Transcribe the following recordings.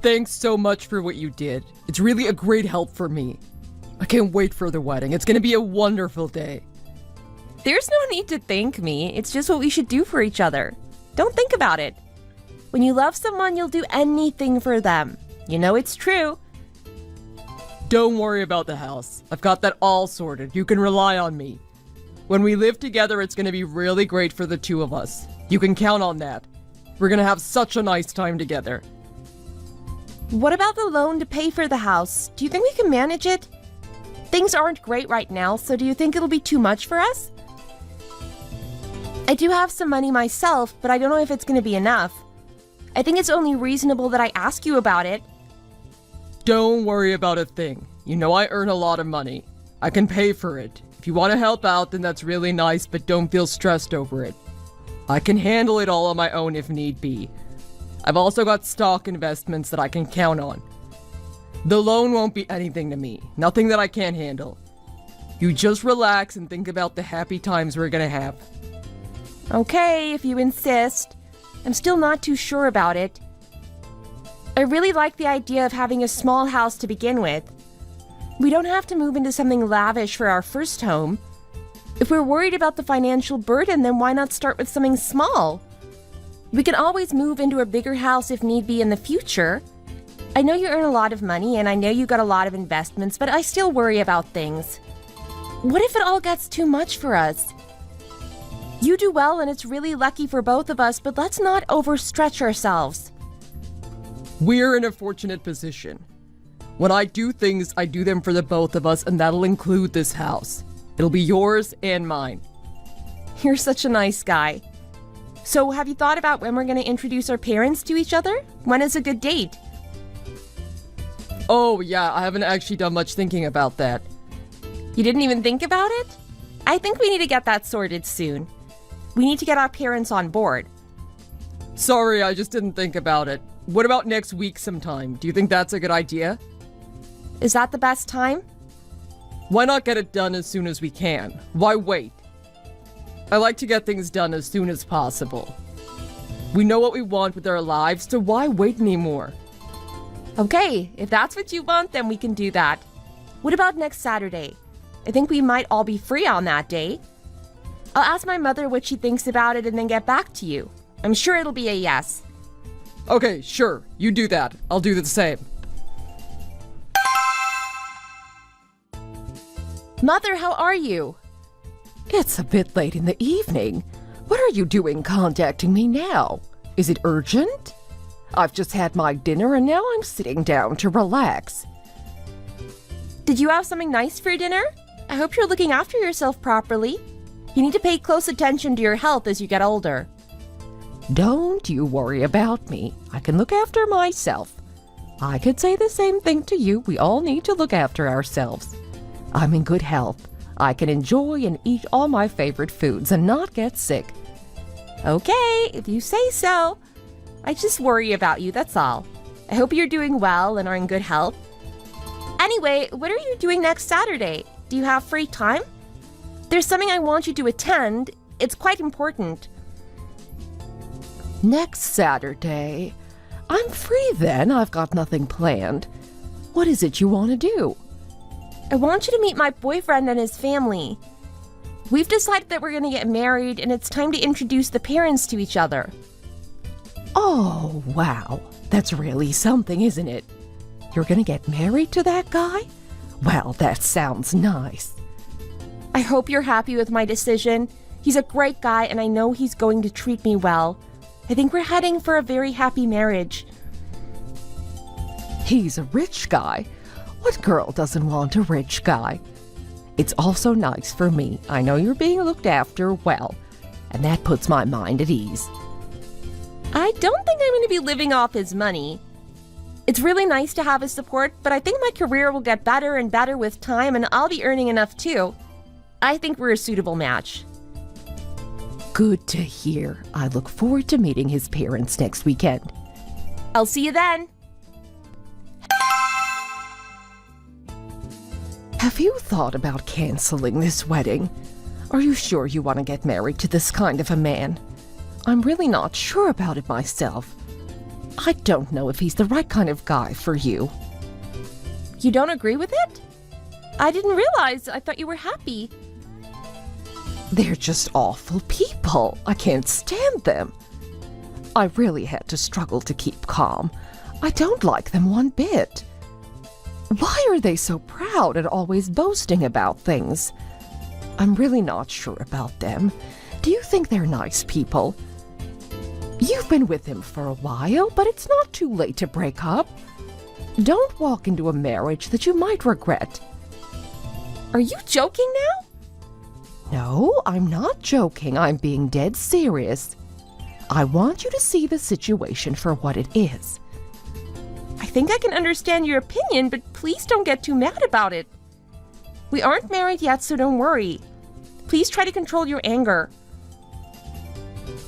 Thanks so much for what you did. It's really a great help for me. I can't wait for the wedding. It's gonna be a wonderful day. There's no need to thank me. It's just what we should do for each other. Don't think about it. When you love someone, you'll do anything for them. You know it's true. Don't worry about the house. I've got that all sorted. You can rely on me. When we live together, it's gonna be really great for the two of us. You can count on that. We're gonna have such a nice time together. What about the loan to pay for the house? Do you think we can manage it? Things aren't great right now, so do you think it'll be too much for us? I do have some money myself, but I don't know if it's going to be enough. I think it's only reasonable that I ask you about it. Don't worry about a thing. You know I earn a lot of money. I can pay for it. If you want to help out, then that's really nice, but don't feel stressed over it. I can handle it all on my own if need be. I've also got stock investments that I can count on. The loan won't be anything to me. Nothing that I can't handle. You just relax and think about the happy times we're gonna have. Okay, if you insist. I'm still not too sure about it. I really like the idea of having a small house to begin with. We don't have to move into something lavish for our first home. If we're worried about the financial burden, then why not start with something small? We can always move into a bigger house if need be in the future. I know you earn a lot of money and I know you got a lot of investments, but I still worry about things. What if it all gets too much for us? You do well and it's really lucky for both of us, but let's not overstretch ourselves. We're in a fortunate position. When I do things, I do them for the both of us, and that'll include this house. It'll be yours and mine. You're such a nice guy. So have you thought about when we're going to introduce our parents to each other? When is a good date? Oh yeah, I haven't actually done much thinking about that. You didn't even think about it? I think we need to get that sorted soon. We need to get our parents on board. Sorry, I just didn't think about it. What about next week sometime? Do you think that's a good idea? Is that the best time? Why not get it done as soon as we can? Why wait? I like to get things done as soon as possible. We know what we want with our lives, so why wait anymore? Okay, if that's what you want, then we can do that. What about next Saturday? I think we might all be free on that day. I'll ask my mother what she thinks about it and then get back to you. I'm sure it'll be a yes. Okay, sure. You do that. I'll do the same. Mother, how are you? It's a bit late in the evening. What are you doing contacting me now? Is it urgent? I've just had my dinner and now I'm sitting down to relax. Did you have something nice for dinner? I hope you're looking after yourself properly. You need to pay close attention to your health as you get older. Don't you worry about me. I can look after myself. I could say the same thing to you. We all need to look after ourselves. I'm in good health. I can enjoy and eat all my favorite foods and not get sick. Okay, if you say so. I just worry about you, that's all. I hope you're doing well and are in good health. Anyway, what are you doing next Saturday? Do you have free time? There's something I want you to attend. It's quite important. Next Saturday? I'm free then. I've got nothing planned. What is it you want to do? I want you to meet my boyfriend and his family. We've decided that we're going to get married and it's time to introduce the parents to each other. Oh, wow. That's really something, isn't it? You're gonna get married to that guy? Well, that sounds nice. I hope you're happy with my decision. He's a great guy and I know he's going to treat me well. I think we're heading for a very happy marriage. He's a rich guy. What girl doesn't want a rich guy? It's also nice for me. I know you're being looked after well, and that puts my mind at ease. I don't think I'm going to be living off his money. It's really nice to have his support, but I think my career will get better and better with time and I'll be earning enough too. I think we're a suitable match. Good to hear. I look forward to meeting his parents next weekend. I'll see you then. Have you thought about canceling this wedding? Are you sure you want to get married to this kind of a man? I'm really not sure about it myself. I don't know if he's the right kind of guy for you. You don't agree with it? I didn't realize. I thought you were happy. They're just awful people. I can't stand them. I really had to struggle to keep calm. I don't like them one bit. Why are they so proud and always boasting about things? I'm really not sure about them. Do you think they're nice people? You've been with him for a while, but it's not too late to break up. Don't walk into a marriage that you might regret. Are you joking now? No, I'm not joking. I'm being dead serious. I want you to see the situation for what it is. I think I can understand your opinion, but please don't get too mad about it. We aren't married yet, so don't worry. Please try to control your anger.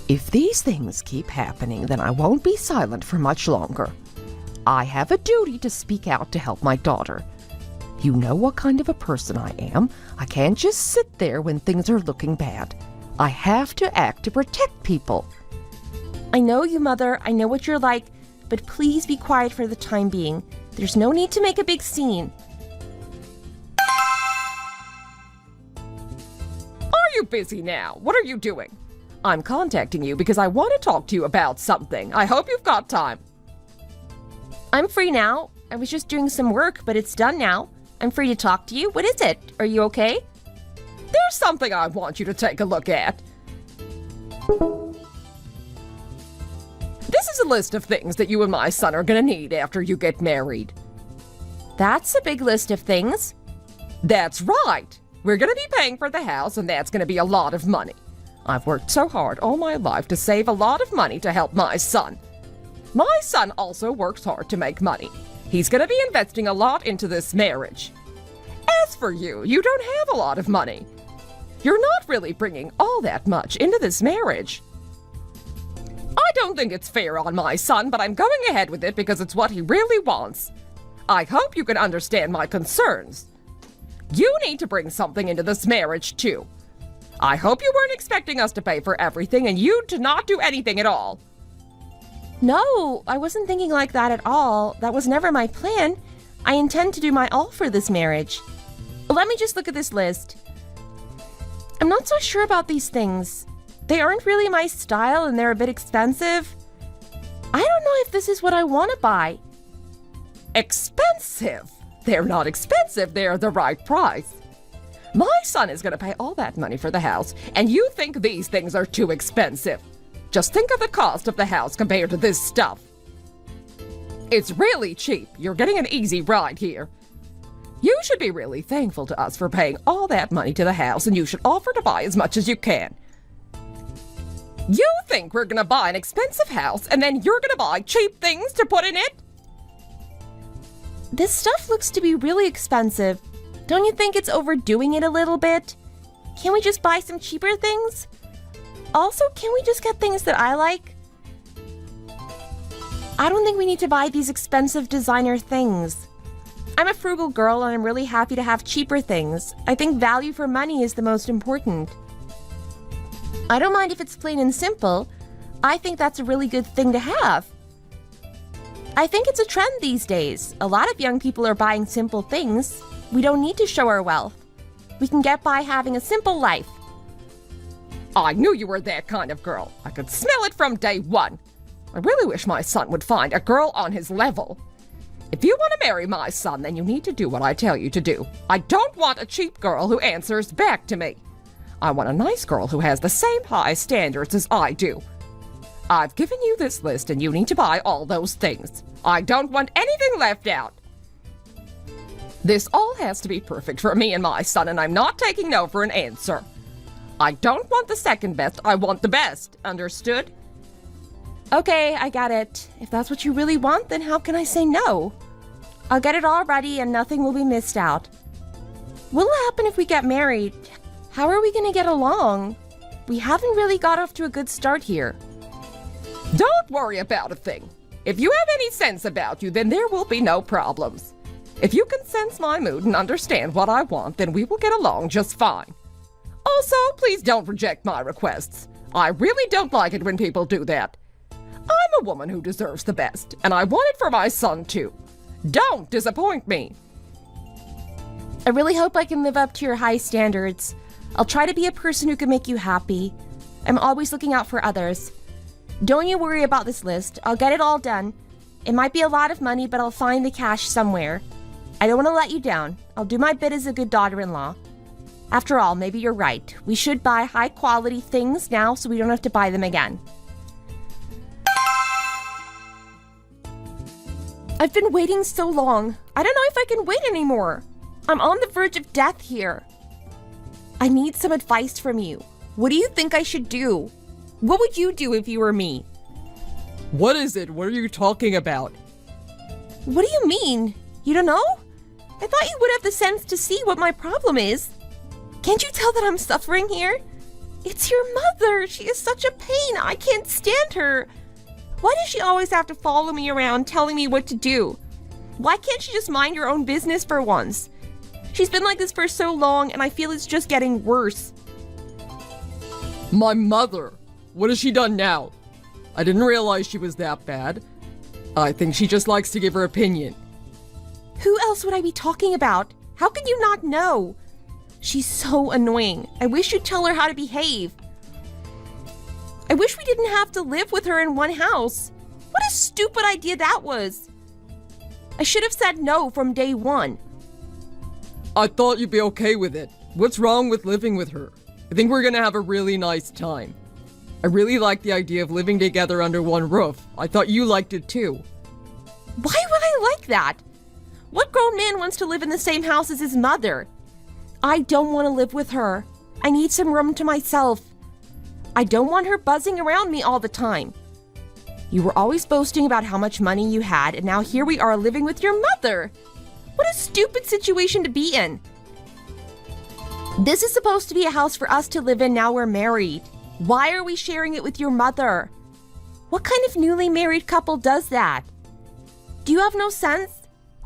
If these things keep happening, then I won't be silent for much longer. I have a duty to speak out to help my daughter. You know what kind of a person I am. I can't just sit there when things are looking bad. I have to act to protect people. I know you, Mother. I know what you're like, but please be quiet for the time being. There's no need to make a big scene. Are you busy now? What are you doing? I'm contacting you because I want to talk to you about something. I hope you've got time. I'm free now. I was just doing some work, but it's done now. I'm free to talk to you. What is it? Are you okay? There's something I want you to take a look at. This is a list of things that you and my son are gonna need after you get married. That's a big list of things. That's right. We're gonna be paying for the house, and that's gonna be a lot of money. I've worked so hard all my life to save a lot of money to help my son. My son also works hard to make money. He's gonna be investing a lot into this marriage. As for you, you don't have a lot of money. You're not really bringing all that much into this marriage. I don't think it's fair on my son, but I'm going ahead with it because it's what he really wants. I hope you can understand my concerns. You need to bring something into this marriage, too. I hope you weren't expecting us to pay for everything and you to not do anything at all. No, I wasn't thinking like that at all. That was never my plan. I intend to do my all for this marriage. Let me just look at this list. I'm not so sure about these things. They aren't really my style and they're a bit expensive. I don't know if this is what I want to buy. Expensive? They're not expensive, they're the right price. My son is going to pay all that money for the house, and you think these things are too expensive. Just think of the cost of the house compared to this stuff. It's really cheap. You're getting an easy ride here. You should be really thankful to us for paying all that money to the house, and you should offer to buy as much as you can. You think we're gonna buy an expensive house, and then you're gonna buy cheap things to put in it? This stuff looks to be really expensive. Don't you think it's overdoing it a little bit? Can't we just buy some cheaper things? Also, can we just get things that I like? I don't think we need to buy these expensive designer things. I'm a frugal girl and I'm really happy to have cheaper things. I think value for money is the most important. I don't mind if it's plain and simple. I think that's a really good thing to have. I think it's a trend these days. A lot of young people are buying simple things. We don't need to show our wealth. We can get by having a simple life. I knew you were that kind of girl. I could smell it from day one. I really wish my son would find a girl on his level. If you want to marry my son, then you need to do what I tell you to do. I don't want a cheap girl who answers back to me. I want a nice girl who has the same high standards as I do. I've given you this list and you need to buy all those things. I don't want anything left out. This all has to be perfect for me and my son, and I'm not taking no for an answer. I don't want the second best, I want the best. Understood? Okay, I got it. If that's what you really want, then how can I say no? I'll get it all ready and nothing will be missed out. What'll happen if we get married? How are we gonna get along? We haven't really got off to a good start here. Don't worry about a thing. If you have any sense about you, then there will be no problems. If you can sense my mood and understand what I want, then we will get along just fine. Also, please don't reject my requests. I really don't like it when people do that. I'm the woman who deserves the best, and I want it for my son too. Don't disappoint me. I really hope I can live up to your high standards. I'll try to be a person who can make you happy. I'm always looking out for others. Don't you worry about this list. I'll get it all done. It might be a lot of money, but I'll find the cash somewhere. I don't want to let you down. I'll do my bit as a good daughter-in-law. After all, maybe you're right. We should buy high-quality things now so we don't have to buy them again. I've been waiting so long. I don't know if I can wait anymore. I'm on the verge of death here. I need some advice from you. What do you think I should do? What would you do if you were me? What is it? What are you talking about? What do you mean? You don't know? I thought you would have the sense to see what my problem is. Can't you tell that I'm suffering here? It's your mother. She is such a pain. I can't stand her. Why does she always have to follow me around telling me what to do? Why can't she just mind her own business for once? She's been like this for so long, and I feel it's just getting worse. My mother? What has she done now? I didn't realize she was that bad. I think she just likes to give her opinion. Who else would I be talking about? How can you not know? She's so annoying. I wish you'd tell her how to behave. I wish we didn't have to live with her in one house. What a stupid idea that was. I should have said no from day one. I thought you'd be okay with it. What's wrong with living with her? I think we're gonna have a really nice time. I really like the idea of living together under one roof. I thought you liked it too. Why would I like that? What grown man wants to live in the same house as his mother? I don't want to live with her. I need some room to myself. I don't want her buzzing around me all the time. You were always boasting about how much money you had, and now here we are living with your mother. What a stupid situation to be in. This is supposed to be a house for us to live in now we're married. Why are we sharing it with your mother? What kind of newly married couple does that? Do you have no sense?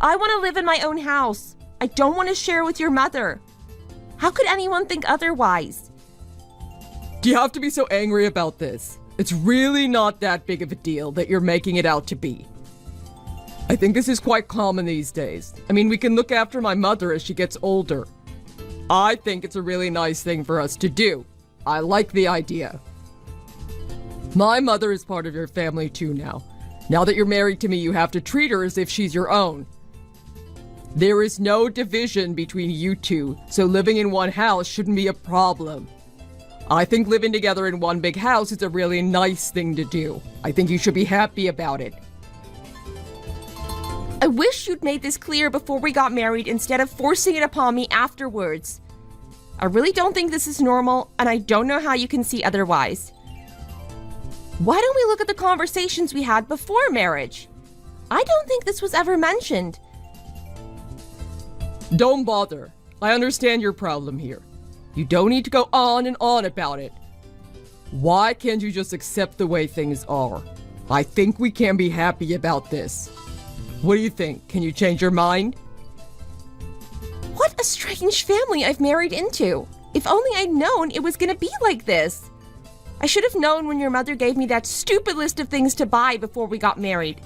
I want to live in my own house. I don't want to share with your mother. How could anyone think otherwise? Do you have to be so angry about this? It's really not that big of a deal that you're making it out to be. I think this is quite common these days. I mean, we can look after my mother as she gets older. I think it's a really nice thing for us to do. I like the idea. My mother is part of your family too now. Now that you're married to me, you have to treat her as if she's your own. There is no division between you two, so living in one house shouldn't be a problem. I think living together in one big house is a really nice thing to do. I think you should be happy about it. I wish you'd made this clear before we got married instead of forcing it upon me afterwards. I really don't think this is normal, and I don't know how you can see otherwise. Why don't we look at the conversations we had before marriage? I don't think this was ever mentioned. Don't bother. I understand your problem here. You don't need to go on and on about it. Why can't you just accept the way things are? I think we can be happy about this. What do you think? Can you change your mind? What a strange family I've married into. If only I'd known it was gonna be like this. I should have known when your mother gave me that stupid list of things to buy before we got married.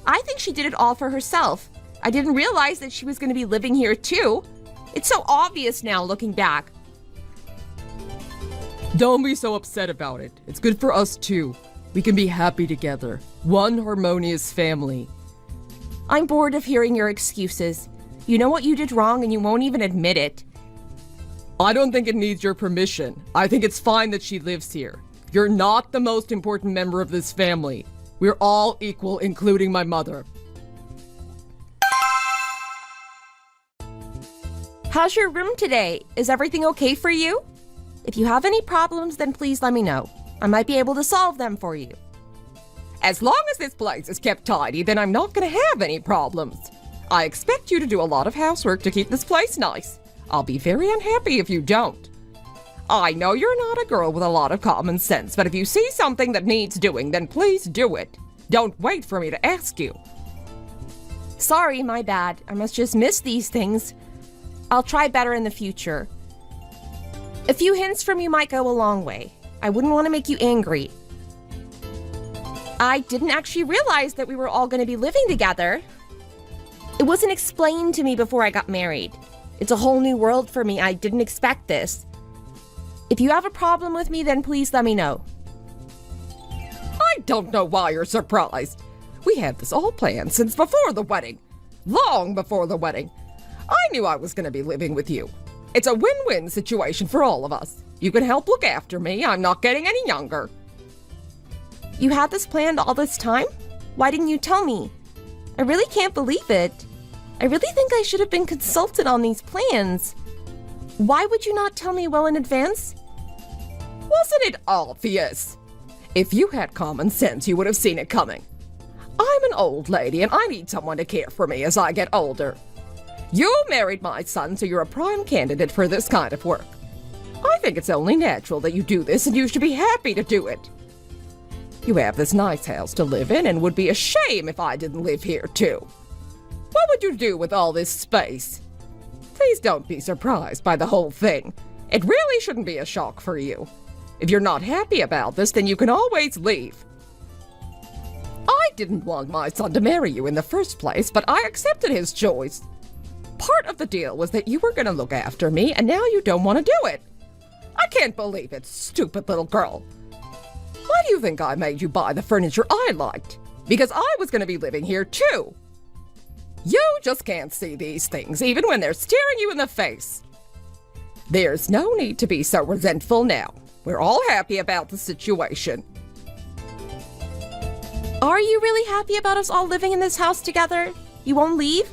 I think she did it all for herself. I didn't realize that she was gonna be living here too. It's so obvious now looking back. Don't be so upset about it. It's good for us too. We can be happy together. One harmonious family. I'm bored of hearing your excuses. You know what you did wrong and you won't even admit it. I don't think it needs your permission. I think it's fine that she lives here. You're not the most important member of this family. We're all equal, including my mother. How's your room today? Is everything okay for you? If you have any problems, then please let me know. I might be able to solve them for you. As long as this place is kept tidy, then I'm not gonna have any problems. I expect you to do a lot of housework to keep this place nice. I'll be very unhappy if you don't. I know you're not a girl with a lot of common sense, but if you see something that needs doing, then please do it. Don't wait for me to ask you. Sorry, my bad. I must just miss these things. I'll try better in the future. A few hints from you might go a long way. I wouldn't want to make you angry. I didn't actually realize that we were all going to be living together. It wasn't explained to me before I got married. It's a whole new world for me. I didn't expect this. If you have a problem with me, then please let me know. I don't know why you're surprised. We had this all planned since before the wedding. Long before the wedding. I knew I was going to be living with you. It's a win-win situation for all of us. You can help look after me. I'm not getting any younger. You had this planned all this time? Why didn't you tell me? I really can't believe it. I really think I should have been consulted on these plans. Why would you not tell me well in advance? Wasn't it obvious? If you had common sense, you would have seen it coming. I'm an old lady and I need someone to care for me as I get older. You married my son, so you're a prime candidate for this kind of work. I think it's only natural that you do this, and you should be happy to do it. You have this nice house to live in, and would be a shame if I didn't live here too. What would you do with all this space? Please don't be surprised by the whole thing. It really shouldn't be a shock for you. If you're not happy about this, then you can always leave. I didn't want my son to marry you in the first place, but I accepted his choice. Part of the deal was that you were going to look after me, and now you don't want to do it. I can't believe it, stupid little girl. Why do you think I made you buy the furniture I liked? Because I was going to be living here too. You just can't see these things, even when they're staring you in the face. There's no need to be so resentful now. We're all happy about the situation. Are you really happy about us all living in this house together? You won't leave?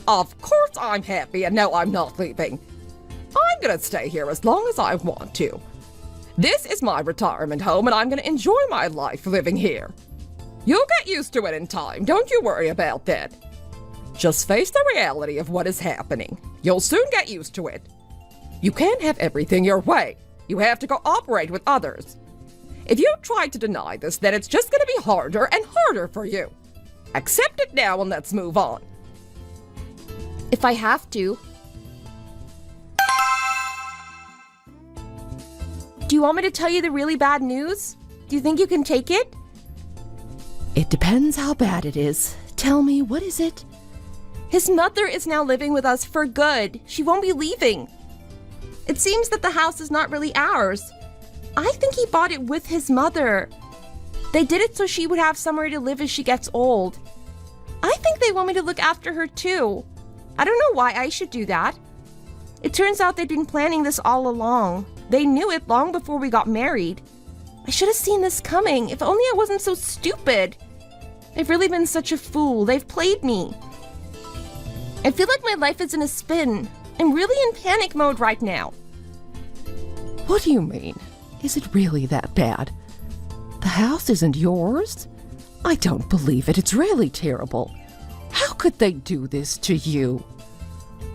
Of course I'm happy, and no, I'm not leaving. I'm gonna stay here as long as I want to. This is my retirement home, and I'm gonna enjoy my life living here. You'll get used to it in time, don't you worry about that. Just face the reality of what is happening. You'll soon get used to it. You can't have everything your way. You have to cooperate with others. If you try to deny this, then it's just gonna be harder and harder for you. Accept it now and let's move on. If I have to. Do you want me to tell you the really bad news? Do you think you can take it? It depends how bad it is. Tell me, what is it? His mother is now living with us for good. She won't be leaving. It seems that the house is not really ours. I think he bought it with his mother. They did it so she would have somewhere to live as she gets old. I think they want me to look after her too. I don't know why I should do that. It turns out they've been planning this all along. They knew it long before we got married. I should have seen this coming. If only I wasn't so stupid. I've really been such a fool. They've played me. I feel like my life is in a spin. I'm really in panic mode right now. What do you mean? Is it really that bad? The house isn't yours? I don't believe it. It's really terrible. How could they do this to you?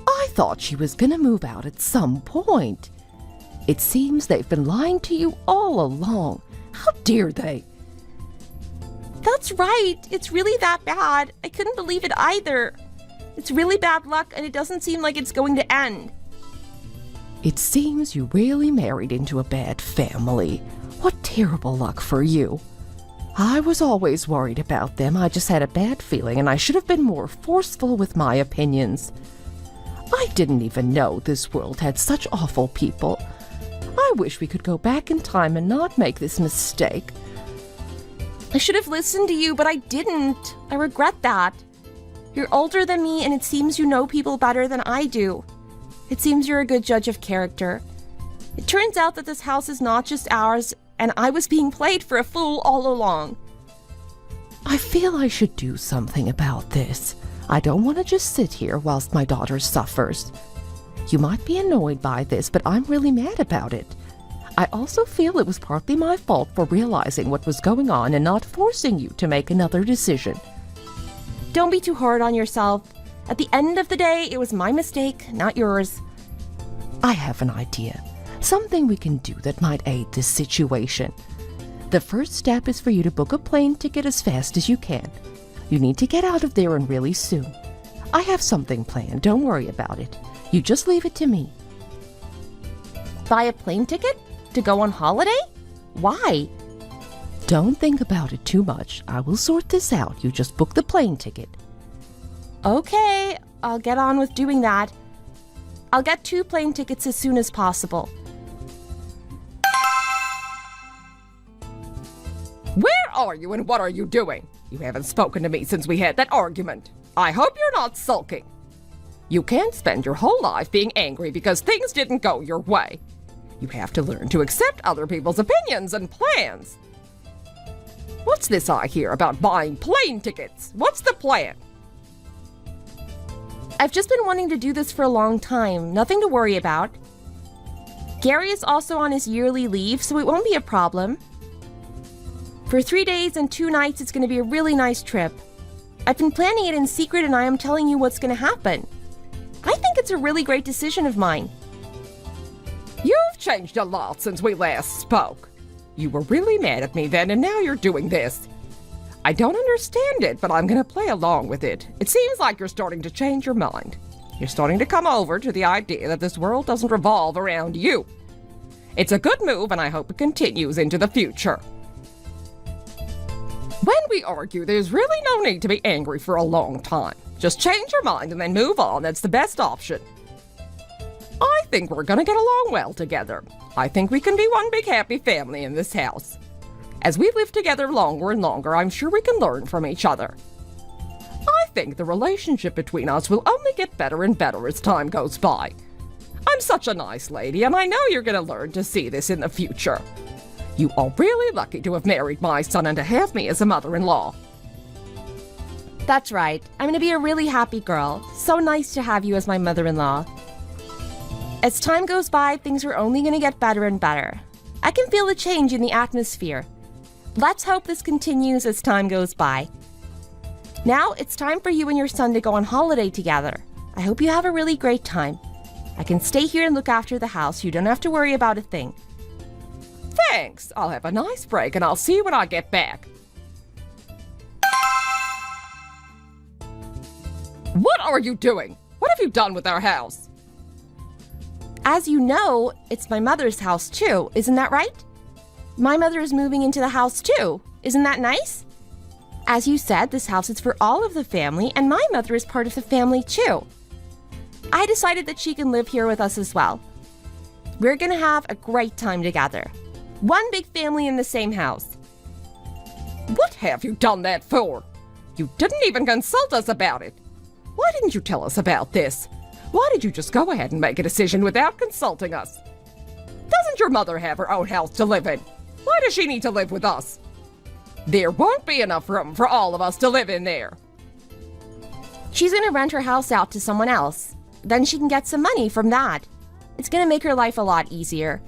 I thought she was going to move out at some point. It seems they've been lying to you all along. How dare they? That's right. It's really that bad. I couldn't believe it either. It's really bad luck, and it doesn't seem like it's going to end. It seems you really married into a bad family. What terrible luck for you. I was always worried about them. I just had a bad feeling, and I should have been more forceful with my opinions. I didn't even know this world had such awful people. I wish we could go back in time and not make this mistake. I should have listened to you, but I didn't. I regret that. You're older than me, and it seems you know people better than I do. It seems you're a good judge of character. It turns out that this house is not just ours, and I was being played for a fool all along. I feel I should do something about this. I don't want to just sit here whilst my daughter suffers. You might be annoyed by this, but I'm really mad about it. I also feel it was partly my fault for realizing what was going on and not forcing you to make another decision. Don't be too hard on yourself. At the end of the day, it was my mistake, not yours. I have an idea. Something we can do that might aid this situation. The first step is for you to book a plane ticket as fast as you can. You need to get out of there and really soon. I have something planned, don't worry about it. You just leave it to me. Buy a plane ticket? To go on holiday? Why? Don't think about it too much. I will sort this out. You just book the plane ticket. Okay, I'll get on with doing that. I'll get 2 plane tickets as soon as possible. Where are you and what are you doing? You haven't spoken to me since we had that argument. I hope you're not sulking. You can't spend your whole life being angry because things didn't go your way. You have to learn to accept other people's opinions and plans. What's this I hear about buying plane tickets? What's the plan? I've just been wanting to do this for a long time. Nothing to worry about. Gary is also on his yearly leave, so it won't be a problem. For 3 days and 2 nights, it's going to be a really nice trip. I've been planning it in secret and I am telling you what's going to happen. I think it's a really great decision of mine. You've changed a lot since we last spoke. You were really mad at me then and now you're doing this. I don't understand it, but I'm going to play along with it. It seems like you're starting to change your mind. You're starting to come over to the idea that this world doesn't revolve around you. It's a good move and I hope it continues into the future. When we argue, there's really no need to be angry for a long time. Just change your mind and then move on. That's the best option. I think we're gonna get along well together. I think we can be one big happy family in this house. As we live together longer and longer, I'm sure we can learn from each other. I think the relationship between us will only get better and better as time goes by. I'm such a nice lady, and I know you're gonna learn to see this in the future. You are really lucky to have married my son and to have me as a mother-in-law. That's right. I'm going to be a really happy girl. So nice to have you as my mother-in-law. As time goes by, things are only going to get better and better. I can feel a change in the atmosphere. Let's hope this continues as time goes by. Now, it's time for you and your son to go on holiday together. I hope you have a really great time. I can stay here and look after the house. You don't have to worry about a thing. Thanks. I'll have a nice break and I'll see you when I get back. What are you doing? What have you done with our house? As you know, it's my mother's house too, isn't that right? My mother is moving into the house too. Isn't that nice? As you said, this house is for all of the family, and my mother is part of the family too. I decided that she can live here with us as well. We're gonna have a great time together. One big family in the same house. What have you done that for? You didn't even consult us about it. Why didn't you tell us about this? Why did you just go ahead and make a decision without consulting us? Doesn't your mother have her own house to live in? Why does she need to live with us? There won't be enough room for all of us to live in there. She's gonna rent her house out to someone else. Then she can get some money from that. It's gonna make her life a lot easier.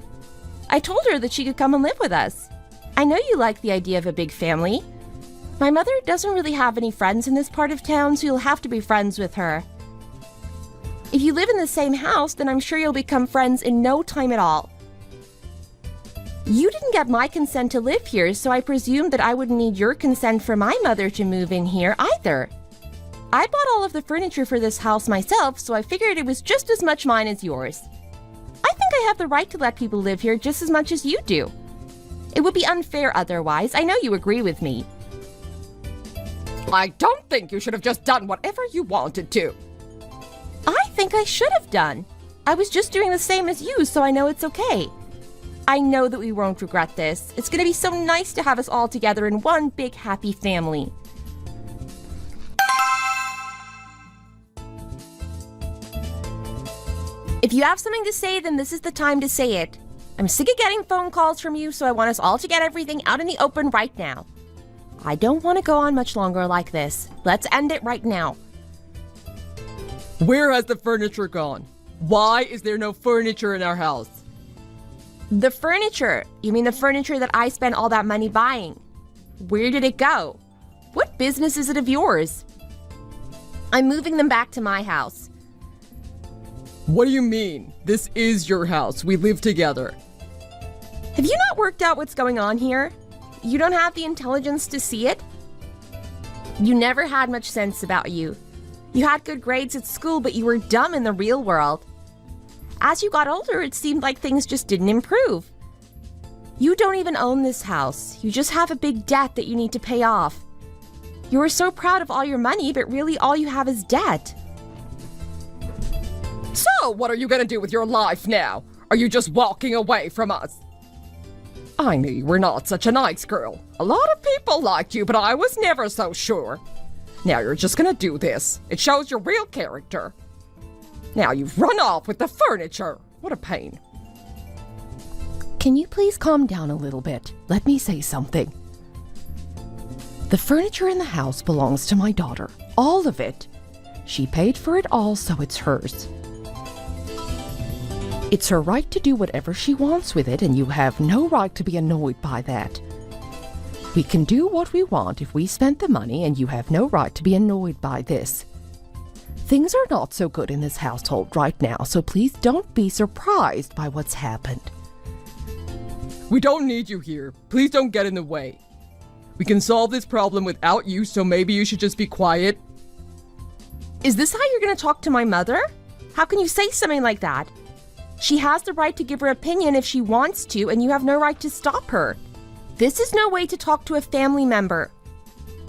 I told her that she could come and live with us. I know you like the idea of a big family. My mother doesn't really have any friends in this part of town, so you'll have to be friends with her. If you live in the same house, then I'm sure you'll become friends in no time at all. You didn't get my consent to live here, so I presumed that I wouldn't need your consent for my mother to move in here either. I bought all of the furniture for this house myself, so I figured it was just as much mine as yours. I think I have the right to let people live here just as much as you do. It would be unfair otherwise. I know you agree with me. I don't think you should have just done whatever you wanted to. I think I should have done. I was just doing the same as you, so I know it's okay. I know that we won't regret this. It's going to be so nice to have us all together in one big happy family. If you have something to say, then this is the time to say it. I'm sick of getting phone calls from you, so I want us all to get everything out in the open right now. I don't want to go on much longer like this. Let's end it right now. Where has the furniture gone? Why is there no furniture in our house? The furniture? You mean the furniture that I spent all that money buying? Where did it go? What business is it of yours? I'm moving them back to my house. What do you mean? This is your house. We live together. Have you not worked out what's going on here? You don't have the intelligence to see it? You never had much sense about you. You had good grades at school, but you were dumb in the real world. As you got older, it seemed like things just didn't improve. You don't even own this house. You just have a big debt that you need to pay off. You are so proud of all your money, but really all you have is debt. So, what are you gonna do with your life now? Are you just walking away from us? I knew you were not such a nice girl. A lot of people liked you, but I was never so sure. Now you're just gonna do this. It shows your real character. Now you've run off with the furniture. What a pain. Can you please calm down a little bit? Let me say something. The furniture in the house belongs to my daughter. All of it. She paid for it all, so it's hers. It's her right to do whatever she wants with it, and you have no right to be annoyed by that. We can do what we want if we spent the money, and you have no right to be annoyed by this. Things are not so good in this household right now, so please don't be surprised by what's happened. We don't need you here. Please don't get in the way. We can solve this problem without you, so maybe you should just be quiet. Is this how you're going to talk to my mother? How can you say something like that? She has the right to give her opinion if she wants to, and you have no right to stop her. This is no way to talk to a family member.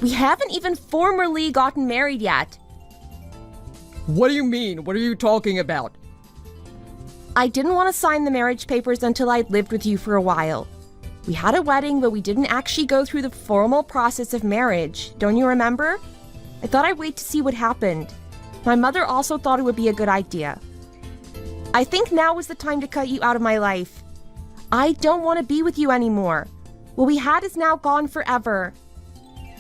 We haven't even formally gotten married yet. What do you mean? What are you talking about? I didn't want to sign the marriage papers until I'd lived with you for a while. We had a wedding, but we didn't actually go through the formal process of marriage. Don't you remember? I thought I'd wait to see what happened. My mother also thought it would be a good idea. I think now is the time to cut you out of my life. I don't want to be with you anymore. What we had is now gone forever.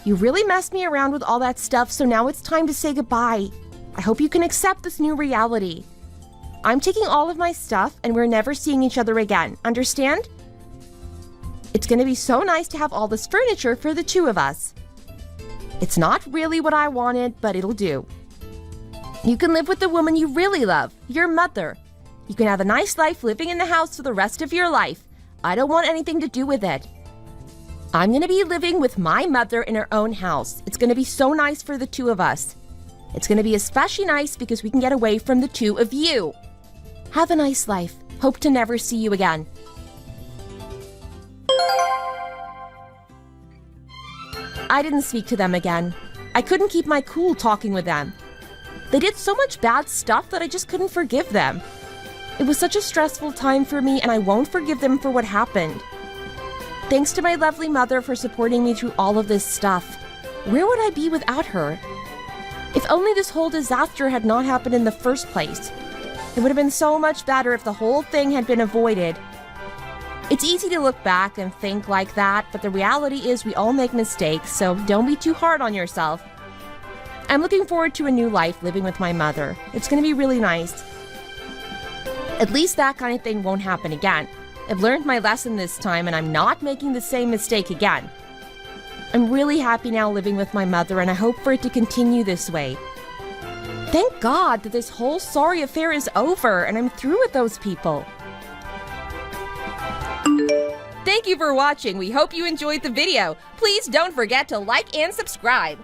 You really messed me around with all that stuff, so now it's time to say goodbye. I hope you can accept this new reality. I'm taking all of my stuff, and we're never seeing each other again. Understand? It's going to be so nice to have all this furniture for the two of us. It's not really what I wanted, but it'll do. You can live with the woman you really love, your mother. You can have a nice life living in the house for the rest of your life. I don't want anything to do with it. I'm going to be living with my mother in her own house. It's going to be so nice for the two of us. It's going to be especially nice because we can get away from the two of you. Have a nice life. Hope to never see you again. I didn't speak to them again. I couldn't keep my cool talking with them. They did so much bad stuff that I just couldn't forgive them. It was such a stressful time for me, and I won't forgive them for what happened. Thanks to my lovely mother for supporting me through all of this stuff. Where would I be without her? If only this whole disaster had not happened in the first place. It would have been so much better if the whole thing had been avoided. It's easy to look back and think like that, but the reality is we all make mistakes, so don't be too hard on yourself. I'm looking forward to a new life living with my mother. It's going to be really nice. At least that kind of thing won't happen again. I've learned my lesson this time, and I'm not making the same mistake again. I'm really happy now living with my mother, and I hope for it to continue this way. Thank God that this whole sorry affair is over, and I'm through with those people. Thank you for watching. We hope you enjoyed the video. Please don't forget to like and subscribe.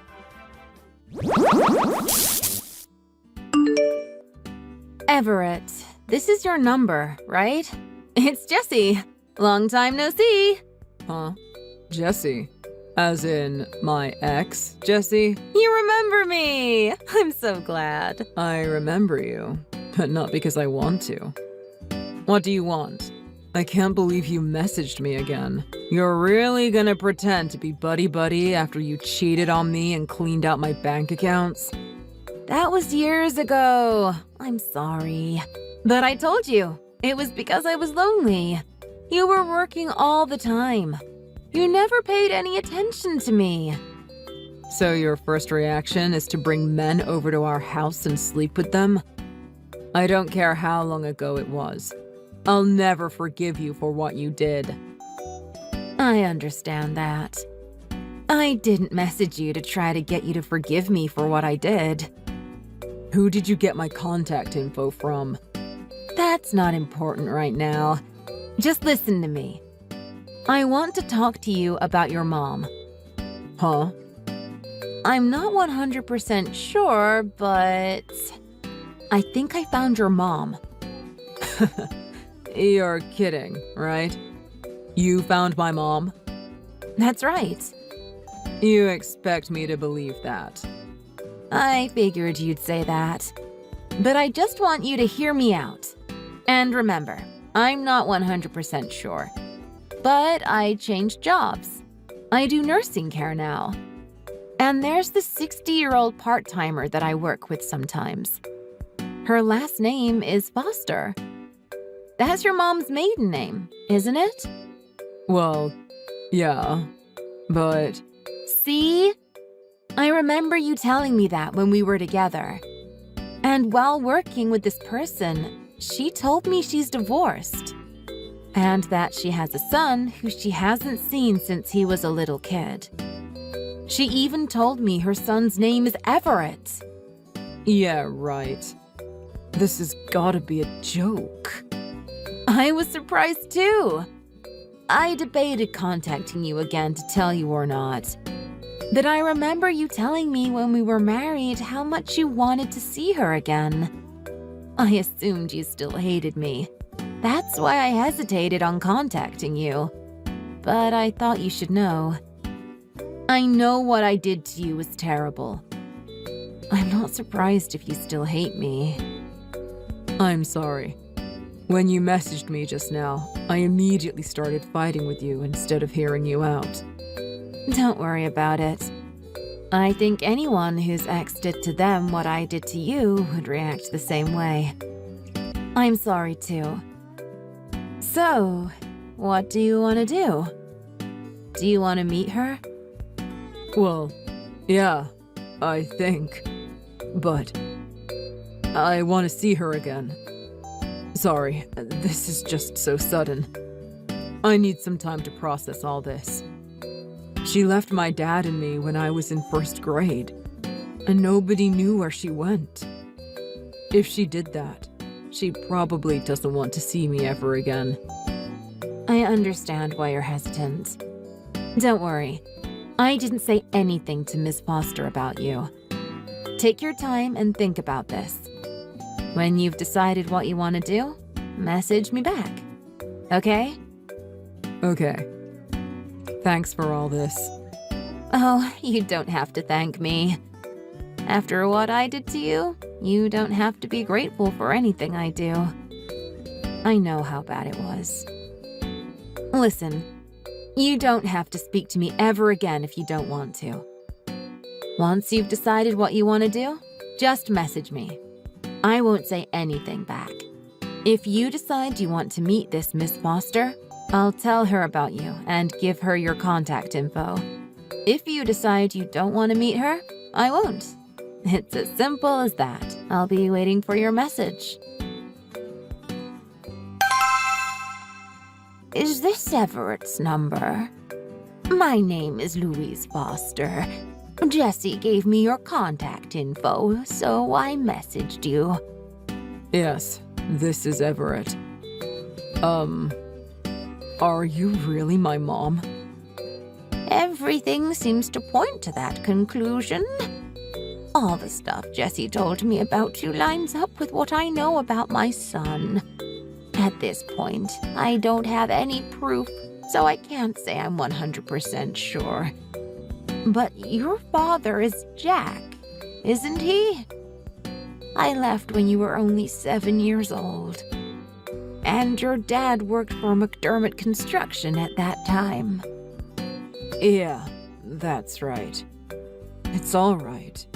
Everett, this is your number, right? It's Jessie. Long time no see. Huh? Jessie? As in my ex, Jessie? You remember me. I'm so glad. I remember you, but not because I want to. What do you want? I can't believe you messaged me again. You're really gonna pretend to be buddy-buddy after you cheated on me and cleaned out my bank accounts? That was years ago. I'm sorry. But I told you, it was because I was lonely. You were working all the time. You never paid any attention to me. So your first reaction is to bring men over to our house and sleep with them? I don't care how long ago it was. I'll never forgive you for what you did. I understand that. I didn't message you to try to get you to forgive me for what I did. Who did you get my contact info from? That's not important right now. Just listen to me. I want to talk to you about your mom. Huh? I'm not 100% sure, but I think I found your mom. You're kidding, right? You found my mom? That's right. You expect me to believe that? I figured you'd say that. But I just want you to hear me out. And remember, I'm not 100% sure. But I changed jobs. I do nursing care now. And there's the 60-year-old part-timer that I work with sometimes. Her last name is Foster. That's your mom's maiden name, isn't it? Well, yeah, but... See? I remember you telling me that when we were together. And while working with this person, she told me she's divorced. And that she has a son who she hasn't seen since he was a little kid. She even told me her son's name is Everett. Yeah, right. This has gotta be a joke. I was surprised too. I debated contacting you again to tell you or not. But I remember you telling me when we were married how much you wanted to see her again. I assumed you still hated me. That's why I hesitated on contacting you. But I thought you should know. I know what I did to you was terrible. I'm not surprised if you still hate me. I'm sorry. When you messaged me just now, I immediately started fighting with you instead of hearing you out. Don't worry about it. I think anyone whose ex did to them what I did to you would react the same way. I'm sorry too. So, what do you want to do? Do you want to meet her? Well, yeah, I think. But I want to see her again. Sorry, this is just so sudden. I need some time to process all this. She left my dad and me when I was in first grade, and nobody knew where she went. If she did that, she probably doesn't want to see me ever again. I understand why you're hesitant. Don't worry. I didn't say anything to Miss Foster about you. Take your time and think about this. When you've decided what you want to do, message me back. Okay? Okay. Thanks for all this. Oh, you don't have to thank me. After what I did to you, you don't have to be grateful for anything I do. I know how bad it was. Listen, you don't have to speak to me ever again if you don't want to. Once you've decided what you want to do, just message me. I won't say anything back. If you decide you want to meet this Miss Foster, I'll tell her about you and give her your contact info. If you decide you don't want to meet her, I won't. It's as simple as that. I'll be waiting for your message. Is this Everett's number? My name is Louise Foster. Jesse gave me your contact info, so I messaged you. Yes, this is Everett. Are you really my mom? Everything seems to point to that conclusion. All the stuff Jesse told me about you lines up with what I know about my son. At this point, I don't have any proof, so I can't say I'm 100% sure. But your father is Jack, isn't he? I left when you were only 7 years old. And your dad worked for McDermott Construction at that time. Yeah, that's right. It's all right.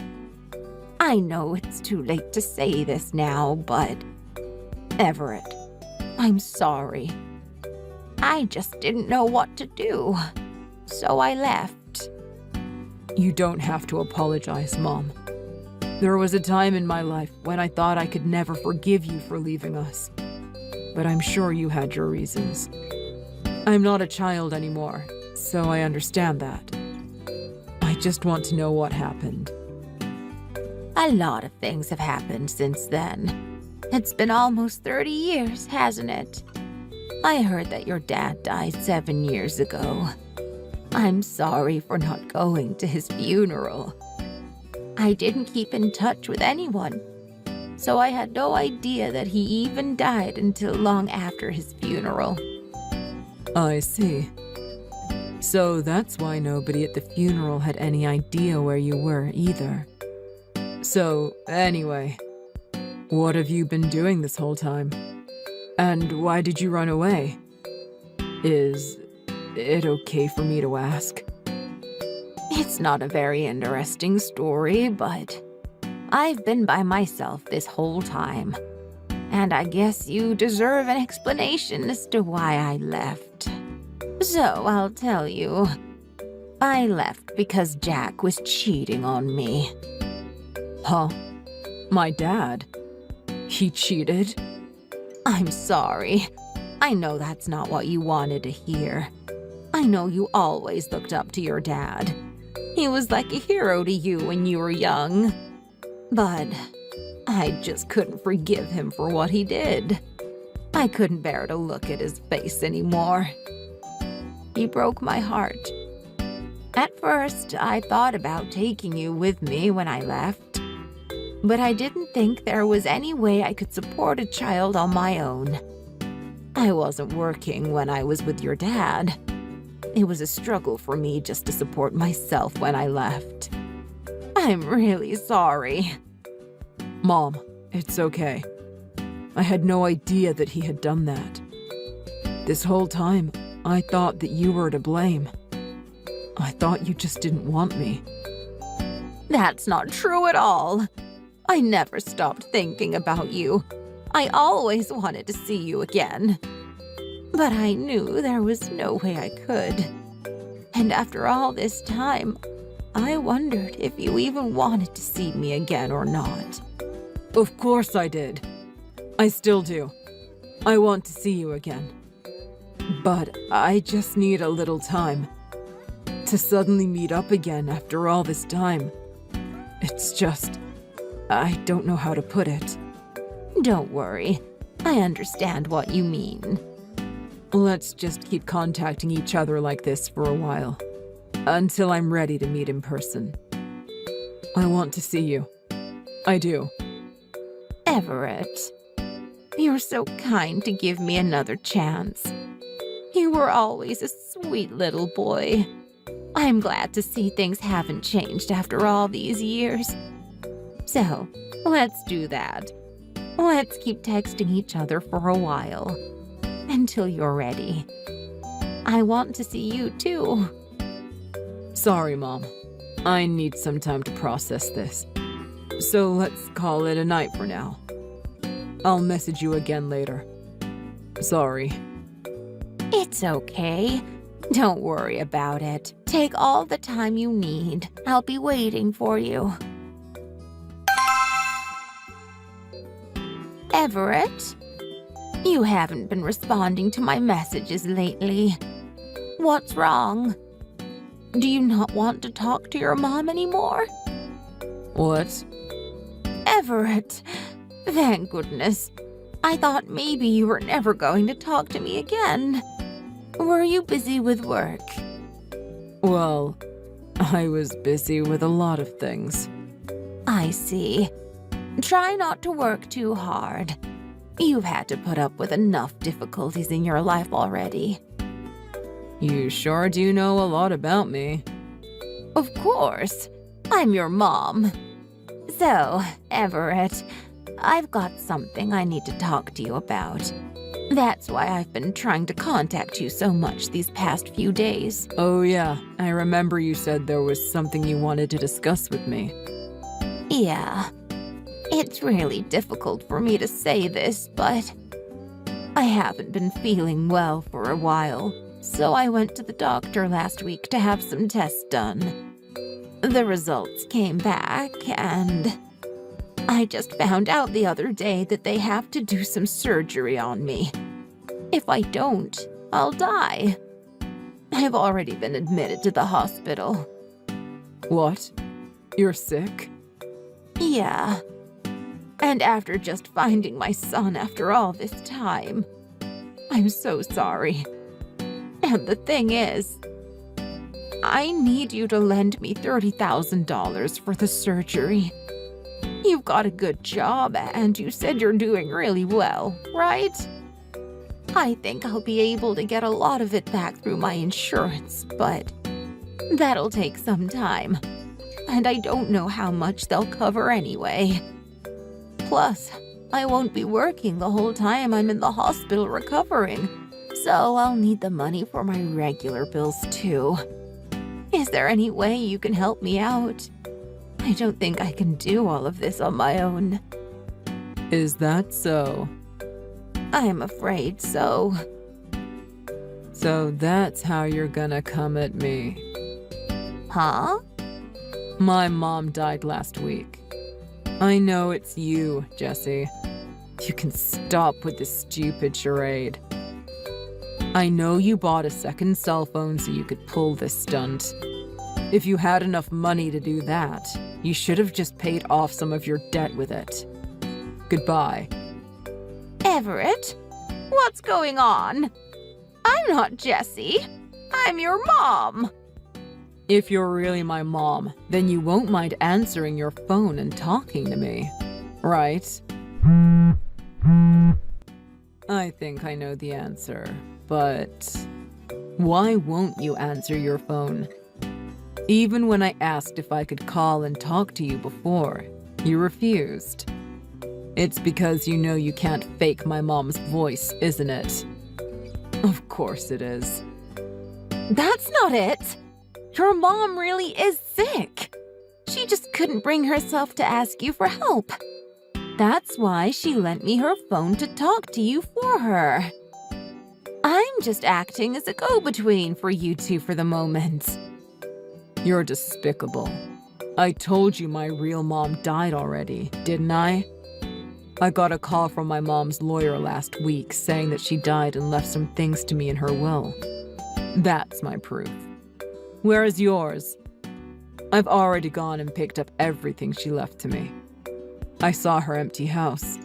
I know it's too late to say this now, but... Everett, I'm sorry. I just didn't know what to do, so I left. You don't have to apologize, Mom. There was a time in my life when I thought I could never forgive you for leaving us. But I'm sure you had your reasons. I'm not a child anymore, so I understand that. I just want to know what happened. A lot of things have happened since then. It's been almost 30 years, hasn't it? I heard that your dad died 7 years ago. I'm sorry for not going to his funeral. I didn't keep in touch with anyone, so I had no idea that he even died until long after his funeral. I see. So that's why nobody at the funeral had any idea where you were either. So, anyway, what have you been doing this whole time? And why did you run away? Is it okay for me to ask? It's not a very interesting story, but I've been by myself this whole time. And I guess you deserve an explanation as to why I left. So I'll tell you. I left because Jack was cheating on me. Huh? My dad? He cheated? I'm sorry. I know that's not what you wanted to hear. I know you always looked up to your dad. He was like a hero to you when you were young. But I just couldn't forgive him for what he did. I couldn't bear to look at his face anymore. He broke my heart. At first, I thought about taking you with me when I left. But I didn't think there was any way I could support a child on my own. I wasn't working when I was with your dad. It was a struggle for me just to support myself when I left. I'm really sorry. Mom, it's okay. I had no idea that he had done that. This whole time, I thought that you were to blame. I thought you just didn't want me. That's not true at all. I never stopped thinking about you. I always wanted to see you again. But I knew there was no way I could. And after all this time, I wondered if you even wanted to see me again or not. Of course I did. I still do. I want to see you again. But I just need a little time. To suddenly meet up again after all this time. It's just... I don't know how to put it. Don't worry. I understand what you mean. Let's just keep contacting each other like this for a while. Until I'm ready to meet in person. I want to see you. I do. Everett, you're so kind to give me another chance. You were always a sweet little boy. I'm glad to see things haven't changed after all these years. So, let's do that. Let's keep texting each other for a while. Until you're ready. I want to see you too. Sorry, Mom. I need some time to process this. So let's call it a night for now. I'll message you again later. Sorry. It's okay. Don't worry about it. Take all the time you need. I'll be waiting for you. Everett? You haven't been responding to my messages lately. What's wrong? Do you not want to talk to your mom anymore? What? Everett, thank goodness. I thought maybe you were never going to talk to me again. Were you busy with work? Well, I was busy with a lot of things. I see. Try not to work too hard. You've had to put up with enough difficulties in your life already. You sure do know a lot about me. Of course. I'm your mom. So, Everett, I've got something I need to talk to you about. That's why I've been trying to contact you so much these past few days. Oh yeah, I remember you said there was something you wanted to discuss with me. Yeah. It's really difficult for me to say this, but I haven't been feeling well for a while, so I went to the doctor last week to have some tests done. The results came back, and I just found out the other day that they have to do some surgery on me. If I don't, I'll die. I've already been admitted to the hospital. What? You're sick? Yeah. And after just finding my son after all this time, I'm so sorry. And the thing is, I need you to lend me $30,000 for the surgery. You've got a good job, and you said you're doing really well, right? I think I'll be able to get a lot of it back through my insurance, but that'll take some time. And I don't know how much they'll cover anyway. Plus, I won't be working the whole time I'm in the hospital recovering, so I'll need the money for my regular bills too. Is there any way you can help me out? I don't think I can do all of this on my own. Is that so? I'm afraid so. So that's how you're gonna come at me. Huh? My mom died last week. I know it's you, Jesse. You can stop with this stupid charade. I know you bought a second cell phone so you could pull this stunt. If you had enough money to do that, you should have just paid off some of your debt with it. Goodbye. Everett? What's going on? I'm not Jessie. I'm your mom. If you're really my mom, then you won't mind answering your phone and talking to me, right? I think I know the answer, but why won't you answer your phone? Even when I asked if I could call and talk to you before, you refused. It's because you know you can't fake my mom's voice, isn't it? Of course it is. That's not it. Your mom really is sick. She just couldn't bring herself to ask you for help. That's why she lent me her phone to talk to you for her. I'm just acting as a go-between for you two for the moment. You're despicable. I told you my real mom died already, didn't I? I got a call from my mom's lawyer last week saying that she died and left some things to me in her will. That's my proof. Where is yours? I've already gone and picked up everything she left to me. I saw her empty house.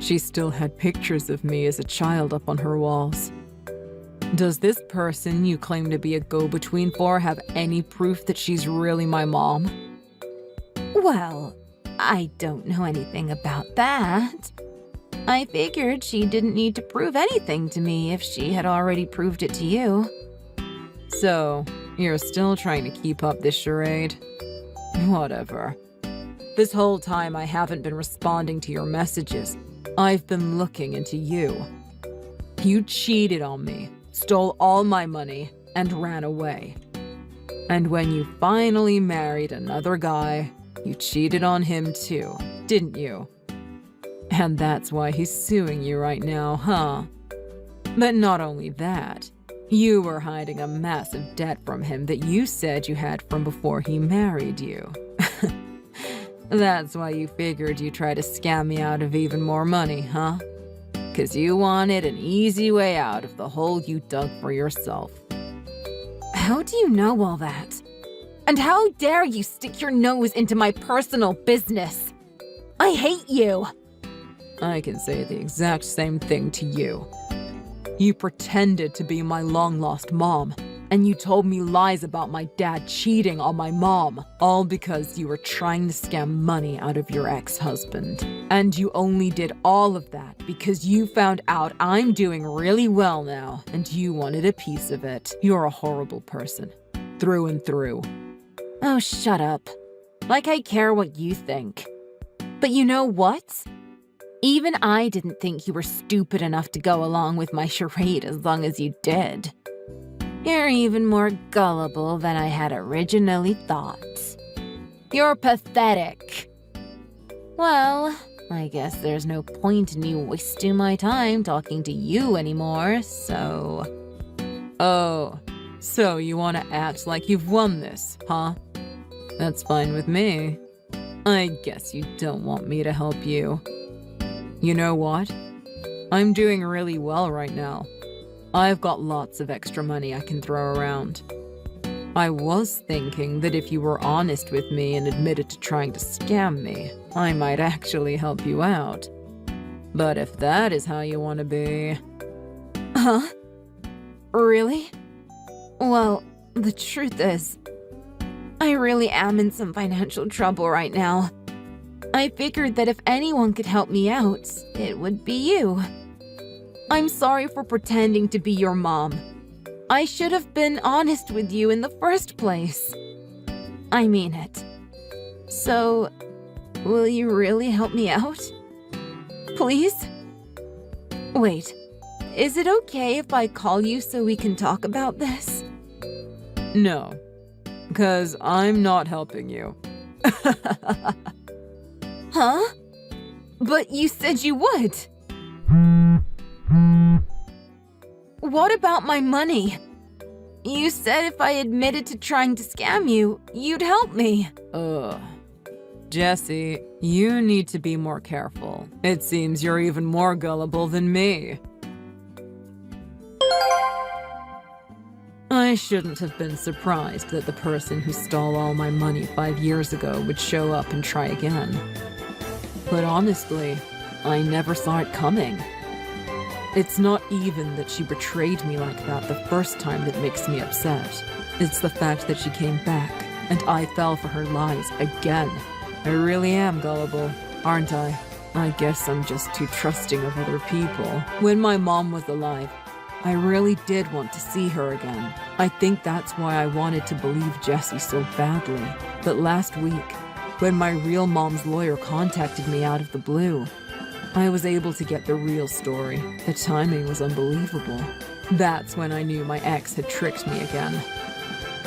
She still had pictures of me as a child up on her walls. Does this person you claim to be a go-between for have any proof that she's really my mom? Well, I don't know anything about that. I figured she didn't need to prove anything to me if she had already proved it to you. So, you're still trying to keep up this charade? Whatever. This whole time I haven't been responding to your messages. I've been looking into you. You cheated on me, stole all my money, and ran away. And when you finally married another guy, you cheated on him too, didn't you? And that's why he's suing you right now, huh? But not only that, you were hiding a massive debt from him that you said you had from before he married you. That's why you figured you'd try to scam me out of even more money, huh? 'Cause you wanted an easy way out of the hole you dug for yourself. How do you know all that? And how dare you stick your nose into my personal business? I hate you! I can say the exact same thing to you. You pretended to be my long-lost mom, and you told me lies about my dad cheating on my mom, all because you were trying to scam money out of your ex-husband. And you only did all of that because you found out I'm doing really well now, and you wanted a piece of it. You're a horrible person, through and through. Oh, shut up. Like I care what you think. But you know what? Even I didn't think you were stupid enough to go along with my charade as long as you did. You're even more gullible than I had originally thought. You're pathetic. Well, I guess there's no point in me wasting my time talking to you anymore, so... Oh, so you want to act like you've won this, huh? That's fine with me. I guess you don't want me to help you. You know what? I'm doing really well right now. I've got lots of extra money I can throw around. I was thinking that if you were honest with me and admitted to trying to scam me, I might actually help you out. But if that is how you want to be... Huh? Really? Well, the truth is, I really am in some financial trouble right now. I figured that if anyone could help me out, it would be you. I'm sorry for pretending to be your mom. I should have been honest with you in the first place. I mean it. So, will you really help me out? Please? Wait, is it okay if I call you so we can talk about this? No, because I'm not helping you. Huh? But you said you would. What about my money? You said if I admitted to trying to scam you, you'd help me. Ugh. Jesse, you need to be more careful. It seems you're even more gullible than me. I shouldn't have been surprised that the person who stole all my money 5 years ago would show up and try again. But honestly, I never saw it coming. It's not even that she betrayed me like that the first time that makes me upset. It's the fact that she came back, and I fell for her lies again. I really am gullible, aren't I? I guess I'm just too trusting of other people. When my mom was alive, I really did want to see her again. I think that's why I wanted to believe Jesse so badly. But last week, when my real mom's lawyer contacted me out of the blue, I was able to get the real story. The timing was unbelievable. That's when I knew my ex had tricked me again.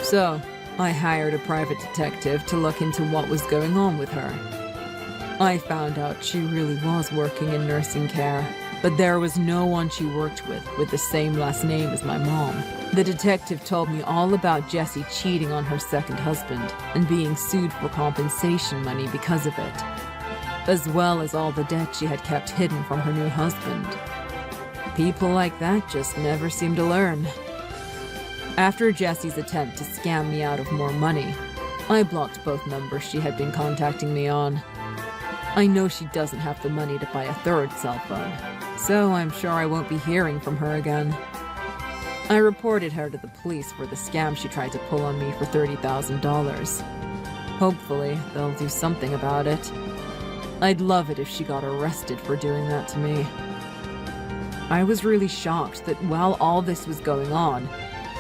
So, I hired a private detective to look into what was going on with her. I found out she really was working in nursing care, but there was no one she worked with the same last name as my mom. The detective told me all about Jessie cheating on her second husband and being sued for compensation money because of it, as well as all the debt she had kept hidden from her new husband. People like that just never seem to learn. After Jessie's attempt to scam me out of more money, I blocked both numbers she had been contacting me on. I know she doesn't have the money to buy a third cell phone, so I'm sure I won't be hearing from her again. I reported her to the police for the scam she tried to pull on me for $30,000. Hopefully, they'll do something about it. I'd love it if she got arrested for doing that to me. I was really shocked that while all this was going on,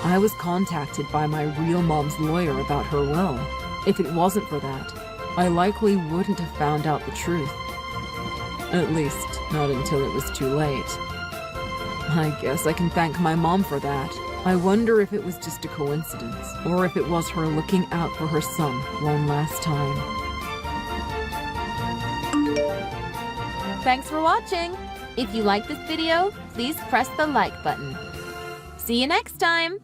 I was contacted by my real mom's lawyer about her will. If it wasn't for that, I likely wouldn't have found out the truth. At least, not until it was too late. I guess I can thank my mom for that. I wonder if it was just a coincidence, or if it was her looking out for her son one last time. Thanks for watching. If you like this video, please press the like button. See you next time.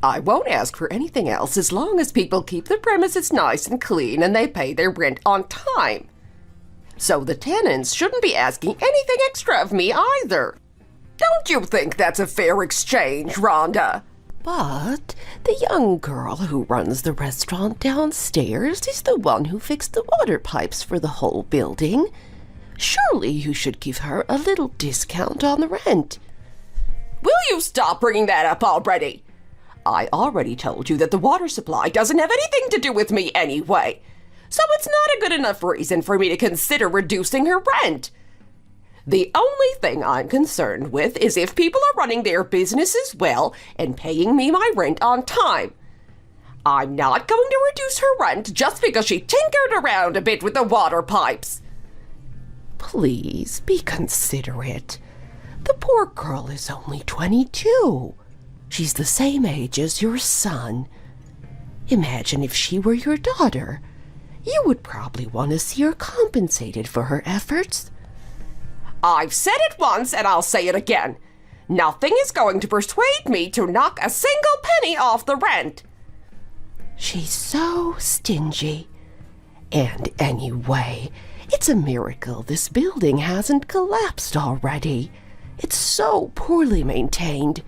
I won't ask for anything else as long as people keep the premises nice and clean and they pay their rent on time. So the tenants shouldn't be asking anything extra of me either. Don't you think that's a fair exchange, Rhonda? But the young girl who runs the restaurant downstairs is the one who fixed the water pipes for the whole building. Surely you should give her a little discount on the rent. Will you stop bringing that up already? I already told you that the water supply doesn't have anything to do with me anyway, so it's not a good enough reason for me to consider reducing her rent. The only thing I'm concerned with is if people are running their businesses well and paying me my rent on time. I'm not going to reduce her rent just because she tinkered around a bit with the water pipes. Please be considerate. The poor girl is only 22. She's the same age as your son. Imagine if she were your daughter. You would probably want to see her compensated for her efforts. I've said it once and I'll say it again. Nothing is going to persuade me to knock a single penny off the rent. She's so stingy. And anyway, it's a miracle this building hasn't collapsed already. It's so poorly maintained.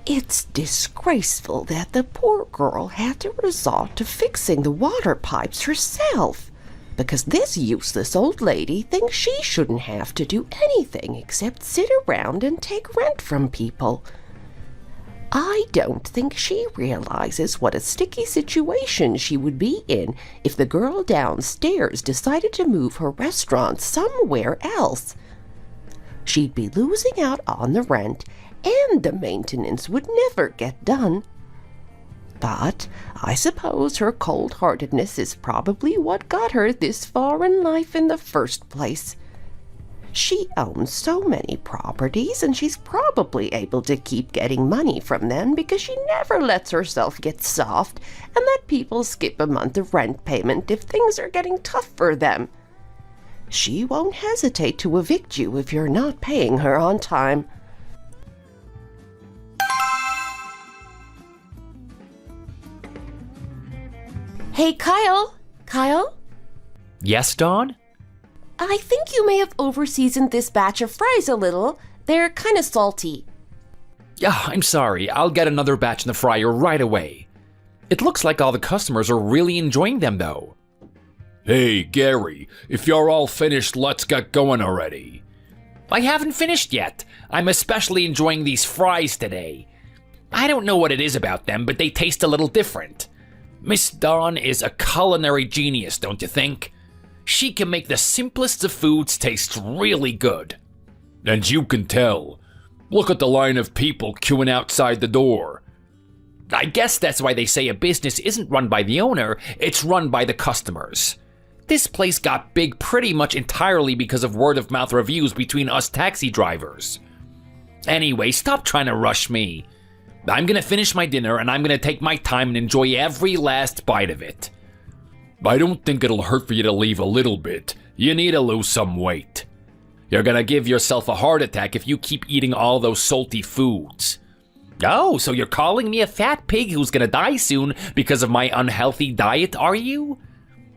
It's disgraceful that the poor girl had to resort to fixing the water pipes herself, because this useless old lady thinks she shouldn't have to do anything except sit around and take rent from people. I don't think she realizes what a sticky situation she would be in if the girl downstairs decided to move her restaurant somewhere else. She'd be losing out on the rent, and the maintenance would never get done. But I suppose her cold-heartedness is probably what got her this far in life in the first place. She owns so many properties, and she's probably able to keep getting money from them because she never lets herself get soft and let people skip a month of rent payment if things are getting tough for them. She won't hesitate to evict you if you're not paying her on time. Hey, Kyle? Kyle? Yes, Dawn? I think you may have overseasoned this batch of fries a little. They're kind of salty. Yeah, I'm sorry. I'll get another batch in the fryer right away. It looks like all the customers are really enjoying them, though. Hey, Gary, if you're all finished, let's get going already. I haven't finished yet. I'm especially enjoying these fries today. I don't know what it is about them, but they taste a little different. Miss Dawn is a culinary genius, don't you think? She can make the simplest of foods taste really good. And you can tell. Look at the line of people queuing outside the door. I guess that's why they say a business isn't run by the owner, it's run by the customers. This place got big pretty much entirely because of word-of-mouth reviews between us taxi drivers. Anyway, stop trying to rush me. I'm gonna finish my dinner and I'm gonna take my time and enjoy every last bite of it. I don't think it'll hurt for you to leave a little bit. You need to lose some weight. You're gonna give yourself a heart attack if you keep eating all those salty foods. Oh, so you're calling me a fat pig who's gonna die soon because of my unhealthy diet, are you?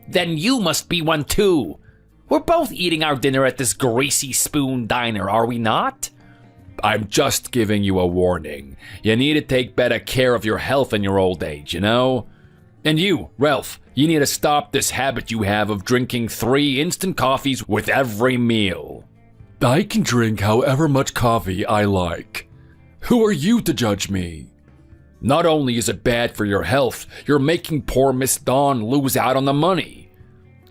Then you must be one too. We're both eating our dinner at this Greasy Spoon diner, are we not? I'm just giving you a warning. You need to take better care of your health in your old age, you know? And you, Ralph, you need to stop this habit you have of drinking 3 instant coffees with every meal. I can drink however much coffee I like. Who are you to judge me? Not only is it bad for your health, you're making poor Miss Dawn lose out on the money.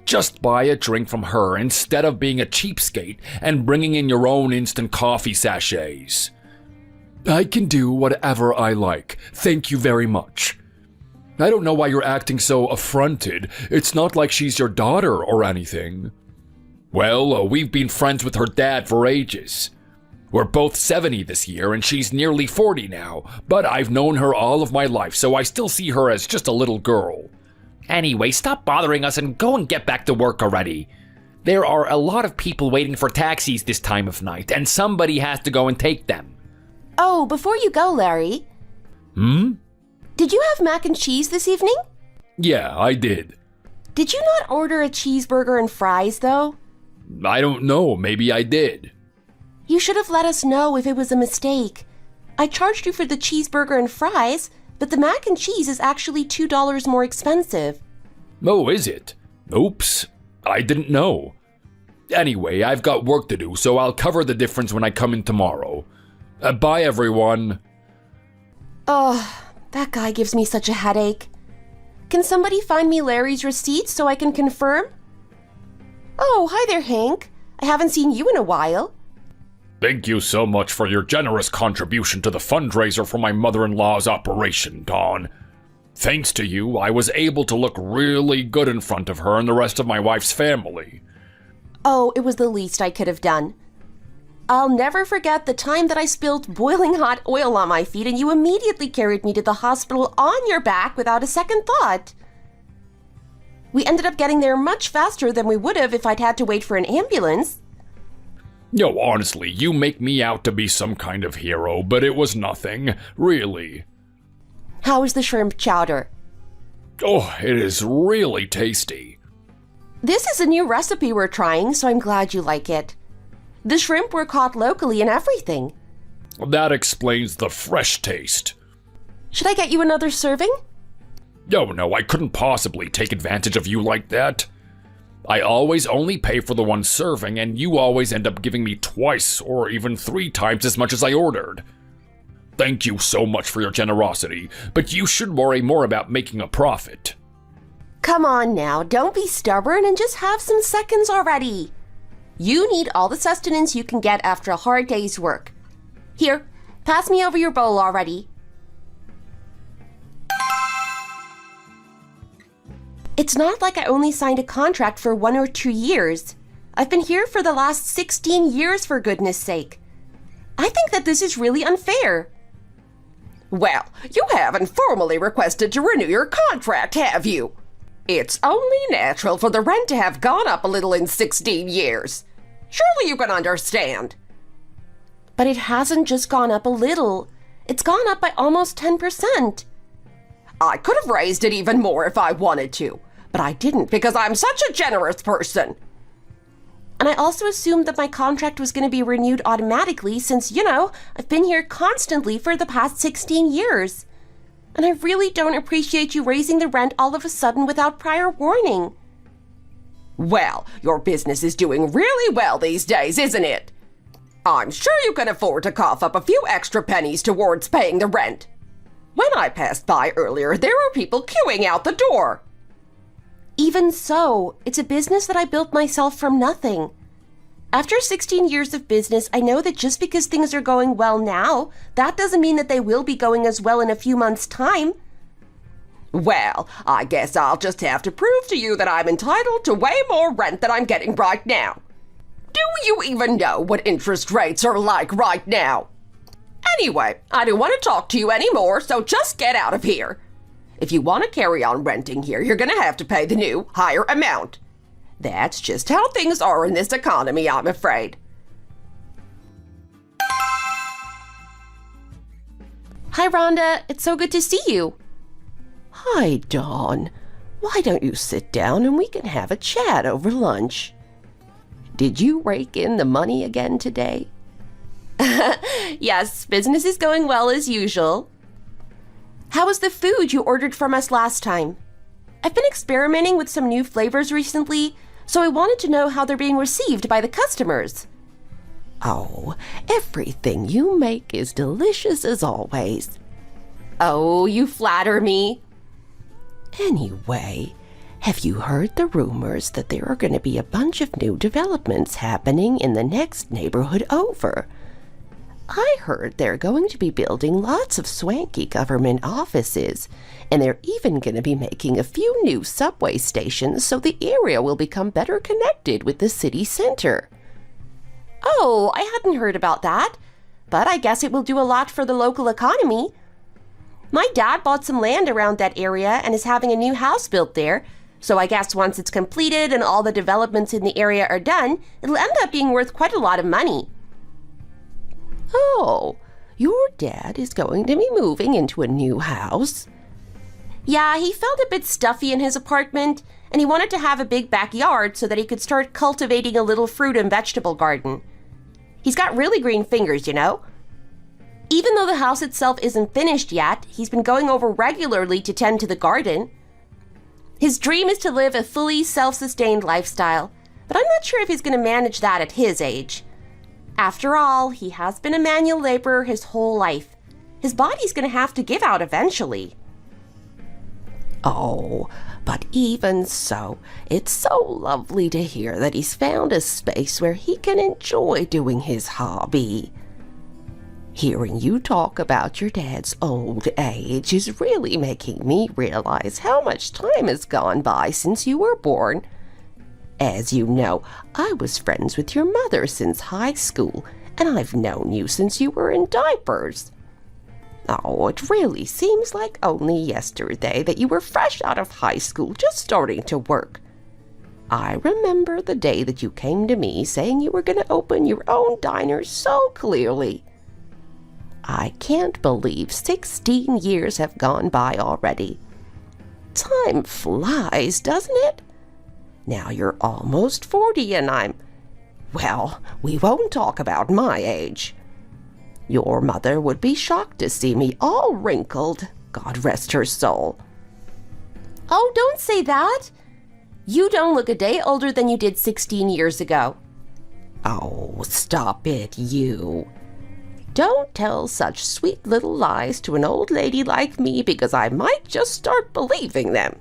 Just buy a drink from her instead of being a cheapskate and bringing in your own instant coffee sachets. I can do whatever I like. Thank you very much. I don't know why you're acting so affronted. It's not like she's your daughter or anything. Well, we've been friends with her dad for ages. We're both 70 this year and she's nearly 40 now, but I've known her all of my life, so I still see her as just a little girl. Anyway, stop bothering us and go and get back to work already. There are a lot of people waiting for taxis this time of night, and somebody has to go and take them. Oh, before you go, Larry. Did you have mac and cheese this evening? Yeah, I did. Did you not order a cheeseburger and fries, though? I don't know, maybe I did. You should have let us know if it was a mistake. I charged you for the cheeseburger and fries, but the mac and cheese is actually $2 more expensive. Oh, is it? Oops, I didn't know. Anyway, I've got work to do, so I'll cover the difference when I come in tomorrow. Bye, everyone. Oh, that guy gives me such a headache. Can somebody find me Larry's receipt so I can confirm? Oh, hi there, Hank. I haven't seen you in a while. Thank you so much for your generous contribution to the fundraiser for my mother-in-law's operation, Dawn. Thanks to you, I was able to look really good in front of her and the rest of my wife's family. Oh, it was the least I could have done. I'll never forget the time that I spilled boiling hot oil on my feet and you immediately carried me to the hospital on your back without a second thought. We ended up getting there much faster than we would have if I'd had to wait for an ambulance. No, honestly, you make me out to be some kind of hero, but it was nothing, really. How is the shrimp chowder? Oh, it is really tasty. This is a new recipe we're trying, so I'm glad you like it. The shrimp were caught locally and everything. That explains the fresh taste. Should I get you another serving? No, I couldn't possibly take advantage of you like that. I always only pay for the one serving, and you always end up giving me twice or even 3 times as much as I ordered. Thank you so much for your generosity, but you should worry more about making a profit. Come on now, don't be stubborn and just have some seconds already. You need all the sustenance you can get after a hard day's work. Here, pass me over your bowl already. It's not like I only signed a contract for 1 or 2 years. I've been here for the last 16 years, for goodness sake. I think that this is really unfair. Well, you haven't formally requested to renew your contract, have you? It's only natural for the rent to have gone up a little in 16 years. Surely you can understand. But it hasn't just gone up a little. It's gone up by almost 10%. I could have raised it even more if I wanted to, but I didn't because I'm such a generous person. And I also assumed that my contract was going to be renewed automatically since, I've been here constantly for the past 16 years. And I really don't appreciate you raising the rent all of a sudden without prior warning. Well, your business is doing really well these days, isn't it? I'm sure you can afford to cough up a few extra pennies towards paying the rent. When I passed by earlier, there were people queuing out the door. Even so, it's a business that I built myself from nothing. After 16 years of business, I know that just because things are going well now, that doesn't mean that they will be going as well in a few months' time. Well, I guess I'll just have to prove to you that I'm entitled to way more rent than I'm getting right now. Do you even know what interest rates are like right now? Anyway, I don't want to talk to you anymore, so just get out of here. If you want to carry on renting here, you're going to have to pay the new, higher amount. That's just how things are in this economy, I'm afraid. Hi, Rhonda. It's so good to see you. Hi, Dawn. Why don't you sit down and we can have a chat over lunch? Did you rake in the money again today? Yes, business is going well as usual. How was the food you ordered from us last time? I've been experimenting with some new flavors recently, so I wanted to know how they're being received by the customers. Oh, everything you make is delicious as always. Oh, you flatter me. Anyway, have you heard the rumors that there are going to be a bunch of new developments happening in the next neighborhood over? I heard they're going to be building lots of swanky government offices, and they're even going to be making a few new subway stations so the area will become better connected with the city center. Oh, I hadn't heard about that, but I guess it will do a lot for the local economy. My dad bought some land around that area and is having a new house built there, so I guess once it's completed and all the developments in the area are done, it'll end up being worth quite a lot of money. Oh, your dad is going to be moving into a new house? Yeah, he felt a bit stuffy in his apartment, and he wanted to have a big backyard so that he could start cultivating a little fruit and vegetable garden. He's got really green fingers, Even though the house itself isn't finished yet, he's been going over regularly to tend to the garden. His dream is to live a fully self-sustained lifestyle, but I'm not sure if he's going to manage that at his age. After all, he has been a manual laborer his whole life. His body's going to have to give out eventually. Oh, but even so, it's so lovely to hear that he's found a space where he can enjoy doing his hobby. Hearing you talk about your dad's old age is really making me realize how much time has gone by since you were born. As you know, I was friends with your mother since high school, and I've known you since you were in diapers. Oh, it really seems like only yesterday that you were fresh out of high school, just starting to work. I remember the day that you came to me saying you were going to open your own diner so clearly. I can't believe 16 years have gone by already. Time flies, doesn't it? Now you're almost 40 and well, we won't talk about my age. Your mother would be shocked to see me all wrinkled, God rest her soul. Oh, don't say that. You don't look a day older than you did 16 years ago. Oh, stop it, you. Don't tell such sweet little lies to an old lady like me, because I might just start believing them.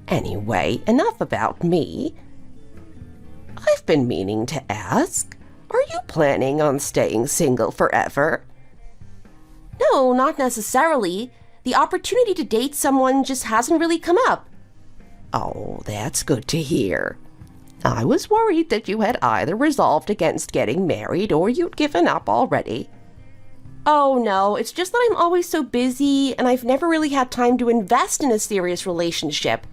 Anyway, enough about me. I've been meaning to ask, are you planning on staying single forever? No, not necessarily. The opportunity to date someone just hasn't really come up. Oh, that's good to hear. I was worried that you had either resolved against getting married or you'd given up already. Oh no, it's just that I'm always so busy and I've never really had time to invest in a serious relationship.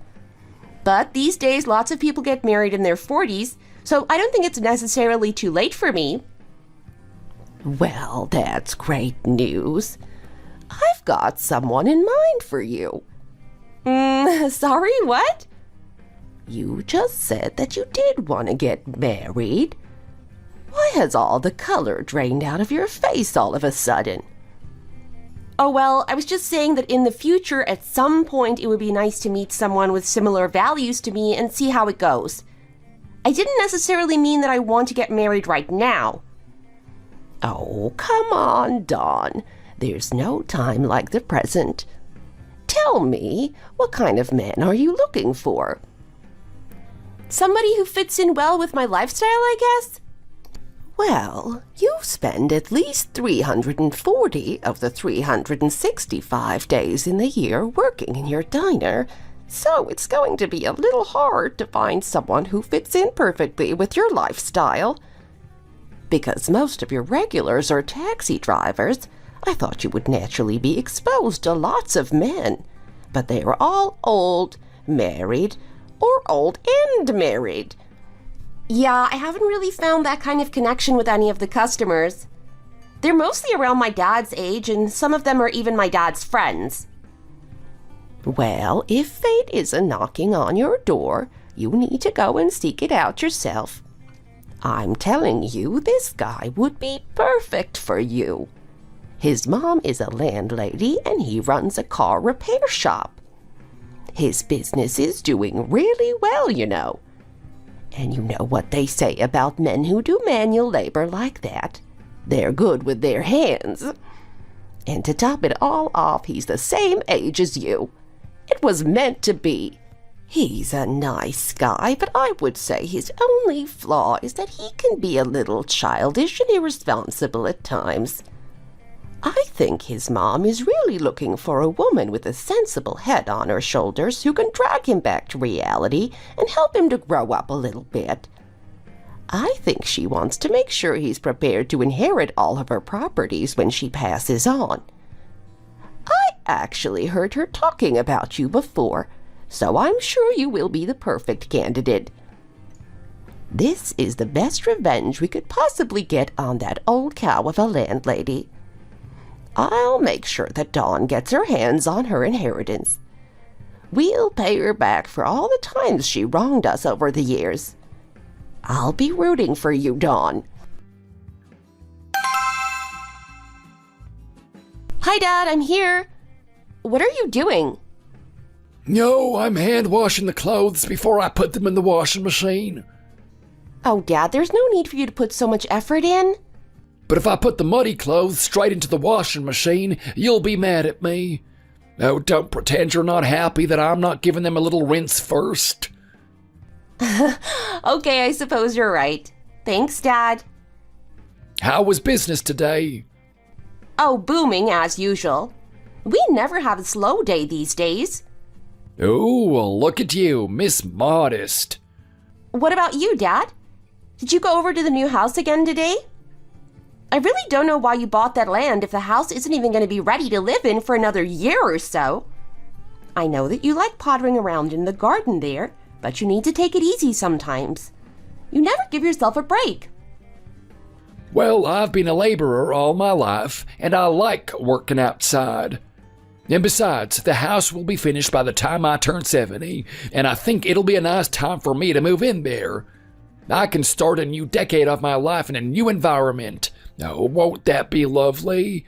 But these days, lots of people get married in their 40s, so I don't think it's necessarily too late for me. Well, that's great news. I've got someone in mind for you. Sorry, what? You just said that you did want to get married. Why has all the color drained out of your face all of a sudden? Oh, well, I was just saying that in the future, at some point, it would be nice to meet someone with similar values to me and see how it goes. I didn't necessarily mean that I want to get married right now. Oh, come on, Dawn. There's no time like the present. Tell me, what kind of man are you looking for? Somebody who fits in well with my lifestyle, I guess? Well, you spend at least 340 of the 365 days in the year working in your diner, so it's going to be a little hard to find someone who fits in perfectly with your lifestyle. Because most of your regulars are taxi drivers, I thought you would naturally be exposed to lots of men, but they are all old, married, or old and married. Yeah, I haven't really found that kind of connection with any of the customers. They're mostly around my dad's age, and some of them are even my dad's friends. Well, if fate isn't knocking on your door, you need to go and seek it out yourself. I'm telling you, this guy would be perfect for you. His mom is a landlady, and he runs a car repair shop. His business is doing really well, you know. And you know what they say about men who do manual labor like that. They're good with their hands. And to top it all off, he's the same age as you. It was meant to be. He's a nice guy, but I would say his only flaw is that he can be a little childish and irresponsible at times. I think his mom is really looking for a woman with a sensible head on her shoulders who can drag him back to reality and help him to grow up a little bit. I think she wants to make sure he's prepared to inherit all of her properties when she passes on. I actually heard her talking about you before, so I'm sure you will be the perfect candidate. This is the best revenge we could possibly get on that old cow of a landlady. I'll make sure that Dawn gets her hands on her inheritance. We'll pay her back for all the times she wronged us over the years. I'll be rooting for you, Dawn. Hi, Dad, I'm here. What are you doing? No, I'm hand washing the clothes before I put them in the washing machine. Oh, Dad, there's no need for you to put so much effort in. But if I put the muddy clothes straight into the washing machine, you'll be mad at me. Oh, don't pretend you're not happy that I'm not giving them a little rinse first. Okay, I suppose you're right. Thanks, Dad. How was business today? Oh, booming as usual. We never have a slow day these days. Oh, well, look at you, Miss Modest. What about you, Dad? Did you go over to the new house again today? I really don't know why you bought that land if the house isn't even going to be ready to live in for another year or so. I know that you like pottering around in the garden there, but you need to take it easy sometimes. You never give yourself a break. Well, I've been a laborer all my life, and I like working outside. And besides, the house will be finished by the time I turn 70, and I think it'll be a nice time for me to move in there. I can start a new decade of my life in a new environment. Oh, won't that be lovely?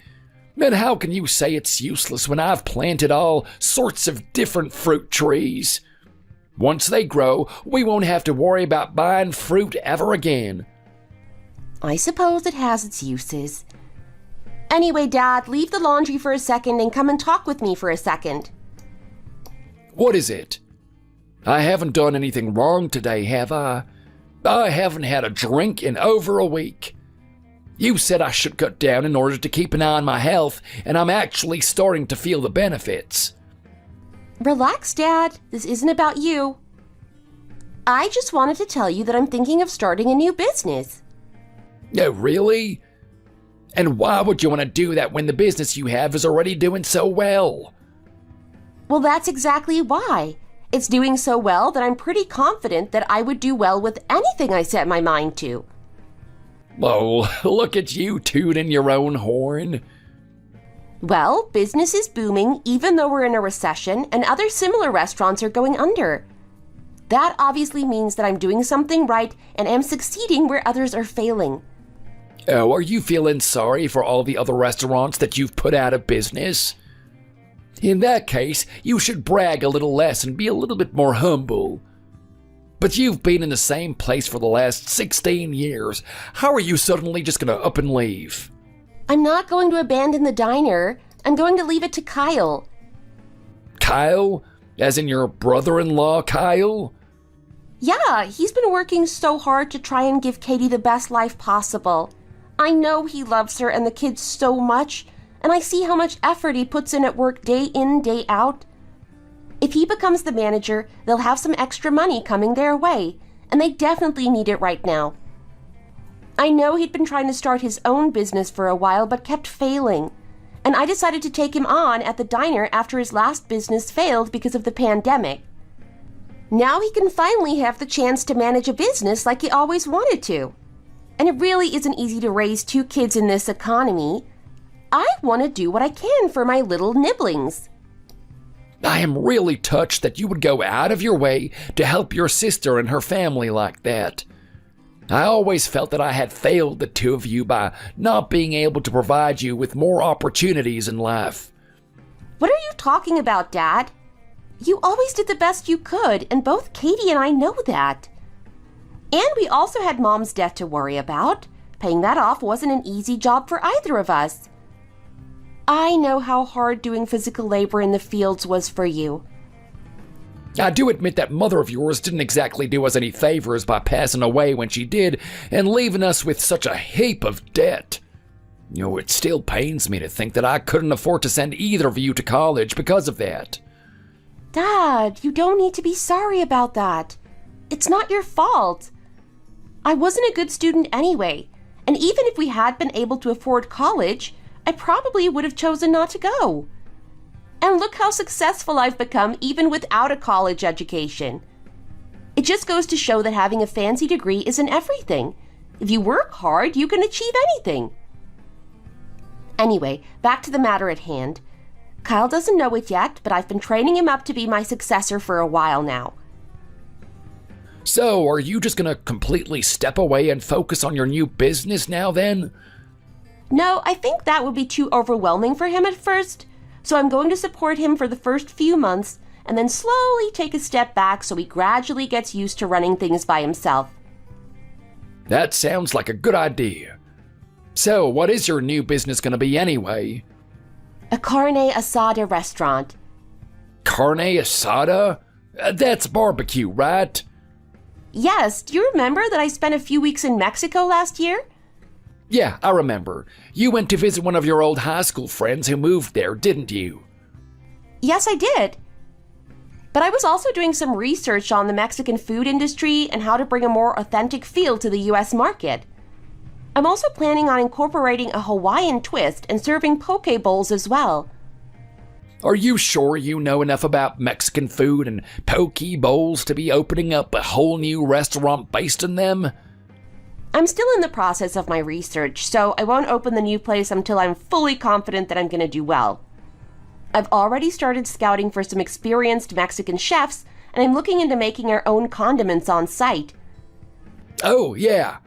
And how can you say it's useless when I've planted all sorts of different fruit trees? Once they grow, we won't have to worry about buying fruit ever again. I suppose it has its uses. Anyway, Dad, leave the laundry for a second and come and talk with me for a second. What is it? I haven't done anything wrong today, have I? I haven't had a drink in over a week. You said I should cut down in order to keep an eye on my health, and I'm actually starting to feel the benefits. Relax, Dad. This isn't about you. I just wanted to tell you that I'm thinking of starting a new business. Oh, really? And why would you want to do that when the business you have is already doing so well? Well, that's exactly why. It's doing so well that I'm pretty confident that I would do well with anything I set my mind to. Oh, look at you tooting your own horn. Well, business is booming even though we're in a recession and other similar restaurants are going under. That obviously means that I'm doing something right and am succeeding where others are failing. Oh, are you feeling sorry for all the other restaurants that you've put out of business? In that case, you should brag a little less and be a little bit more humble. But you've been in the same place for the last 16 years. How are you suddenly just gonna up and leave? I'm not going to abandon the diner. I'm going to leave it to Kyle. Kyle? As in your brother-in-law, Kyle? Yeah, he's been working so hard to try and give Katie the best life possible. I know he loves her and the kids so much, and I see how much effort he puts in at work day in, day out. If he becomes the manager, they'll have some extra money coming their way, and they definitely need it right now. I know he'd been trying to start his own business for a while, but kept failing, and I decided to take him on at the diner after his last business failed because of the pandemic. Now he can finally have the chance to manage a business like he always wanted to. And it really isn't easy to raise 2 kids in this economy. I want to do what I can for my little nibblings. I am really touched that you would go out of your way to help your sister and her family like that. I always felt that I had failed the 2 of you by not being able to provide you with more opportunities in life. What are you talking about, Dad? You always did the best you could, and both Katie and I know that. And we also had Mom's debt to worry about. Paying that off wasn't an easy job for either of us. I know how hard doing physical labor in the fields was for you. I do admit that mother of yours didn't exactly do us any favors by passing away when she did and leaving us with such a heap of debt. You know, it still pains me to think that I couldn't afford to send either of you to college because of that. Dad, you don't need to be sorry about that. It's not your fault. I wasn't a good student anyway, and even if we had been able to afford college, I probably would have chosen not to go. And look how successful I've become even without a college education. It just goes to show that having a fancy degree isn't everything. If you work hard, you can achieve anything. Anyway, back to the matter at hand. Kyle doesn't know it yet, but I've been training him up to be my successor for a while now. So, are you just gonna completely step away and focus on your new business now then? No, I think that would be too overwhelming for him at first, so I'm going to support him for the first few months and then slowly take a step back so he gradually gets used to running things by himself. That sounds like a good idea. So, what is your new business gonna be anyway? A carne asada restaurant. Carne asada? That's barbecue, right? Yes, do you remember that I spent a few weeks in Mexico last year? Yeah, I remember. You went to visit one of your old high school friends who moved there, didn't you? Yes, I did. But I was also doing some research on the Mexican food industry and how to bring a more authentic feel to the US market. I'm also planning on incorporating a Hawaiian twist and serving poke bowls as well. Are you sure you know enough about Mexican food and poke bowls to be opening up a whole new restaurant based in them? I'm still in the process of my research, so I won't open the new place until I'm fully confident that I'm going to do well. I've already started scouting for some experienced Mexican chefs, and I'm looking into making our own condiments on site. Oh, yeah.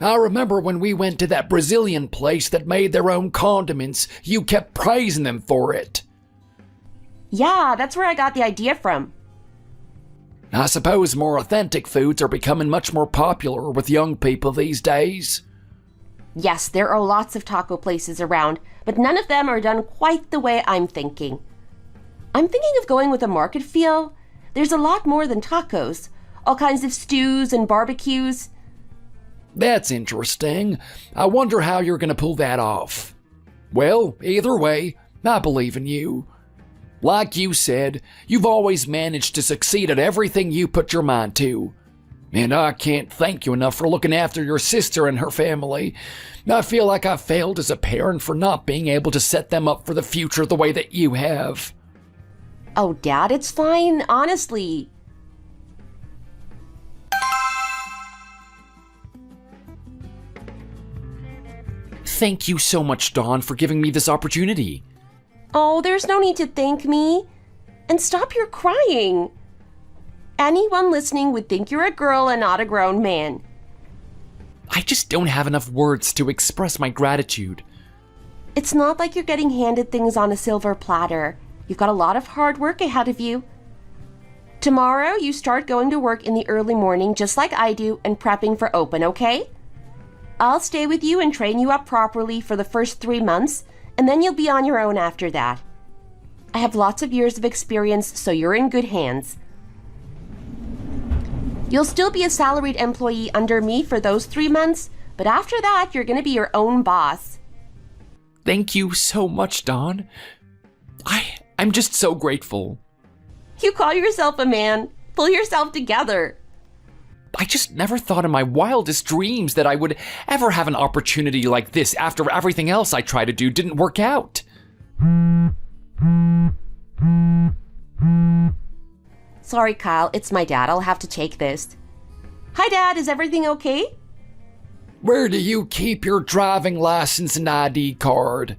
I remember when we went to that Brazilian place that made their own condiments, you kept praising them for it. Yeah, that's where I got the idea from. I suppose more authentic foods are becoming much more popular with young people these days. Yes, there are lots of taco places around, but none of them are done quite the way I'm thinking. I'm thinking of going with a market feel. There's a lot more than tacos. All kinds of stews and barbecues. That's interesting. I wonder how you're gonna pull that off. Well, either way, I believe in you. Like you said, you've always managed to succeed at everything you put your mind to. And I can't thank you enough for looking after your sister and her family. I feel like I failed as a parent for not being able to set them up for the future the way that you have. Oh, Dad, it's fine, honestly. Thank you so much, Dawn, for giving me this opportunity. Oh, there's no need to thank me. And stop your crying. Anyone listening would think you're a girl and not a grown man. I just don't have enough words to express my gratitude. It's not like you're getting handed things on a silver platter. You've got a lot of hard work ahead of you. Tomorrow, you start going to work in the early morning just like I do and prepping for open, okay? I'll stay with you and train you up properly for the first 3 months, and then you'll be on your own after that. I have lots of years of experience, so you're in good hands. You'll still be a salaried employee under me for those 3 months, but after that, you're going to be your own boss. Thank you so much, Dawn. I'm just so grateful. You call yourself a man. Pull yourself together. I just never thought in my wildest dreams that I would ever have an opportunity like this after everything else I tried to do didn't work out. Sorry, Kyle, it's my dad. I'll have to take this. Hi, Dad. Is everything okay? Where do you keep your driving license and ID card?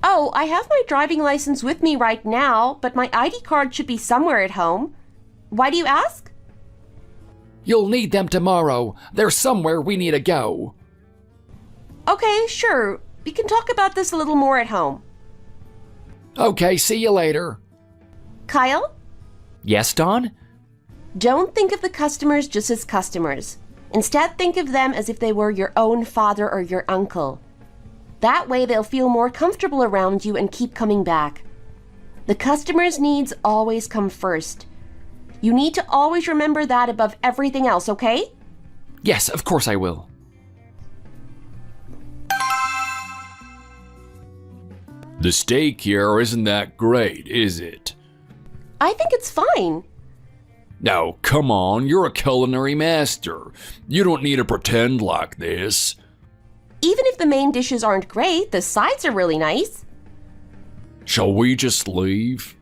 Oh, I have my driving license with me right now, but my ID card should be somewhere at home. Why do you ask? You'll need them tomorrow. They're somewhere we need to go. Okay, sure. We can talk about this a little more at home. Okay, see you later. Kyle? Yes, Dawn? Don't think of the customers just as customers. Instead, think of them as if they were your own father or your uncle. That way, they'll feel more comfortable around you and keep coming back. The customer's needs always come first. You need to always remember that above everything else, okay? Yes, of course I will. The steak here isn't that great, is it? I think it's fine. Now, come on, you're a culinary master. You don't need to pretend like this. Even if the main dishes aren't great, the sides are really nice. Shall we just leave?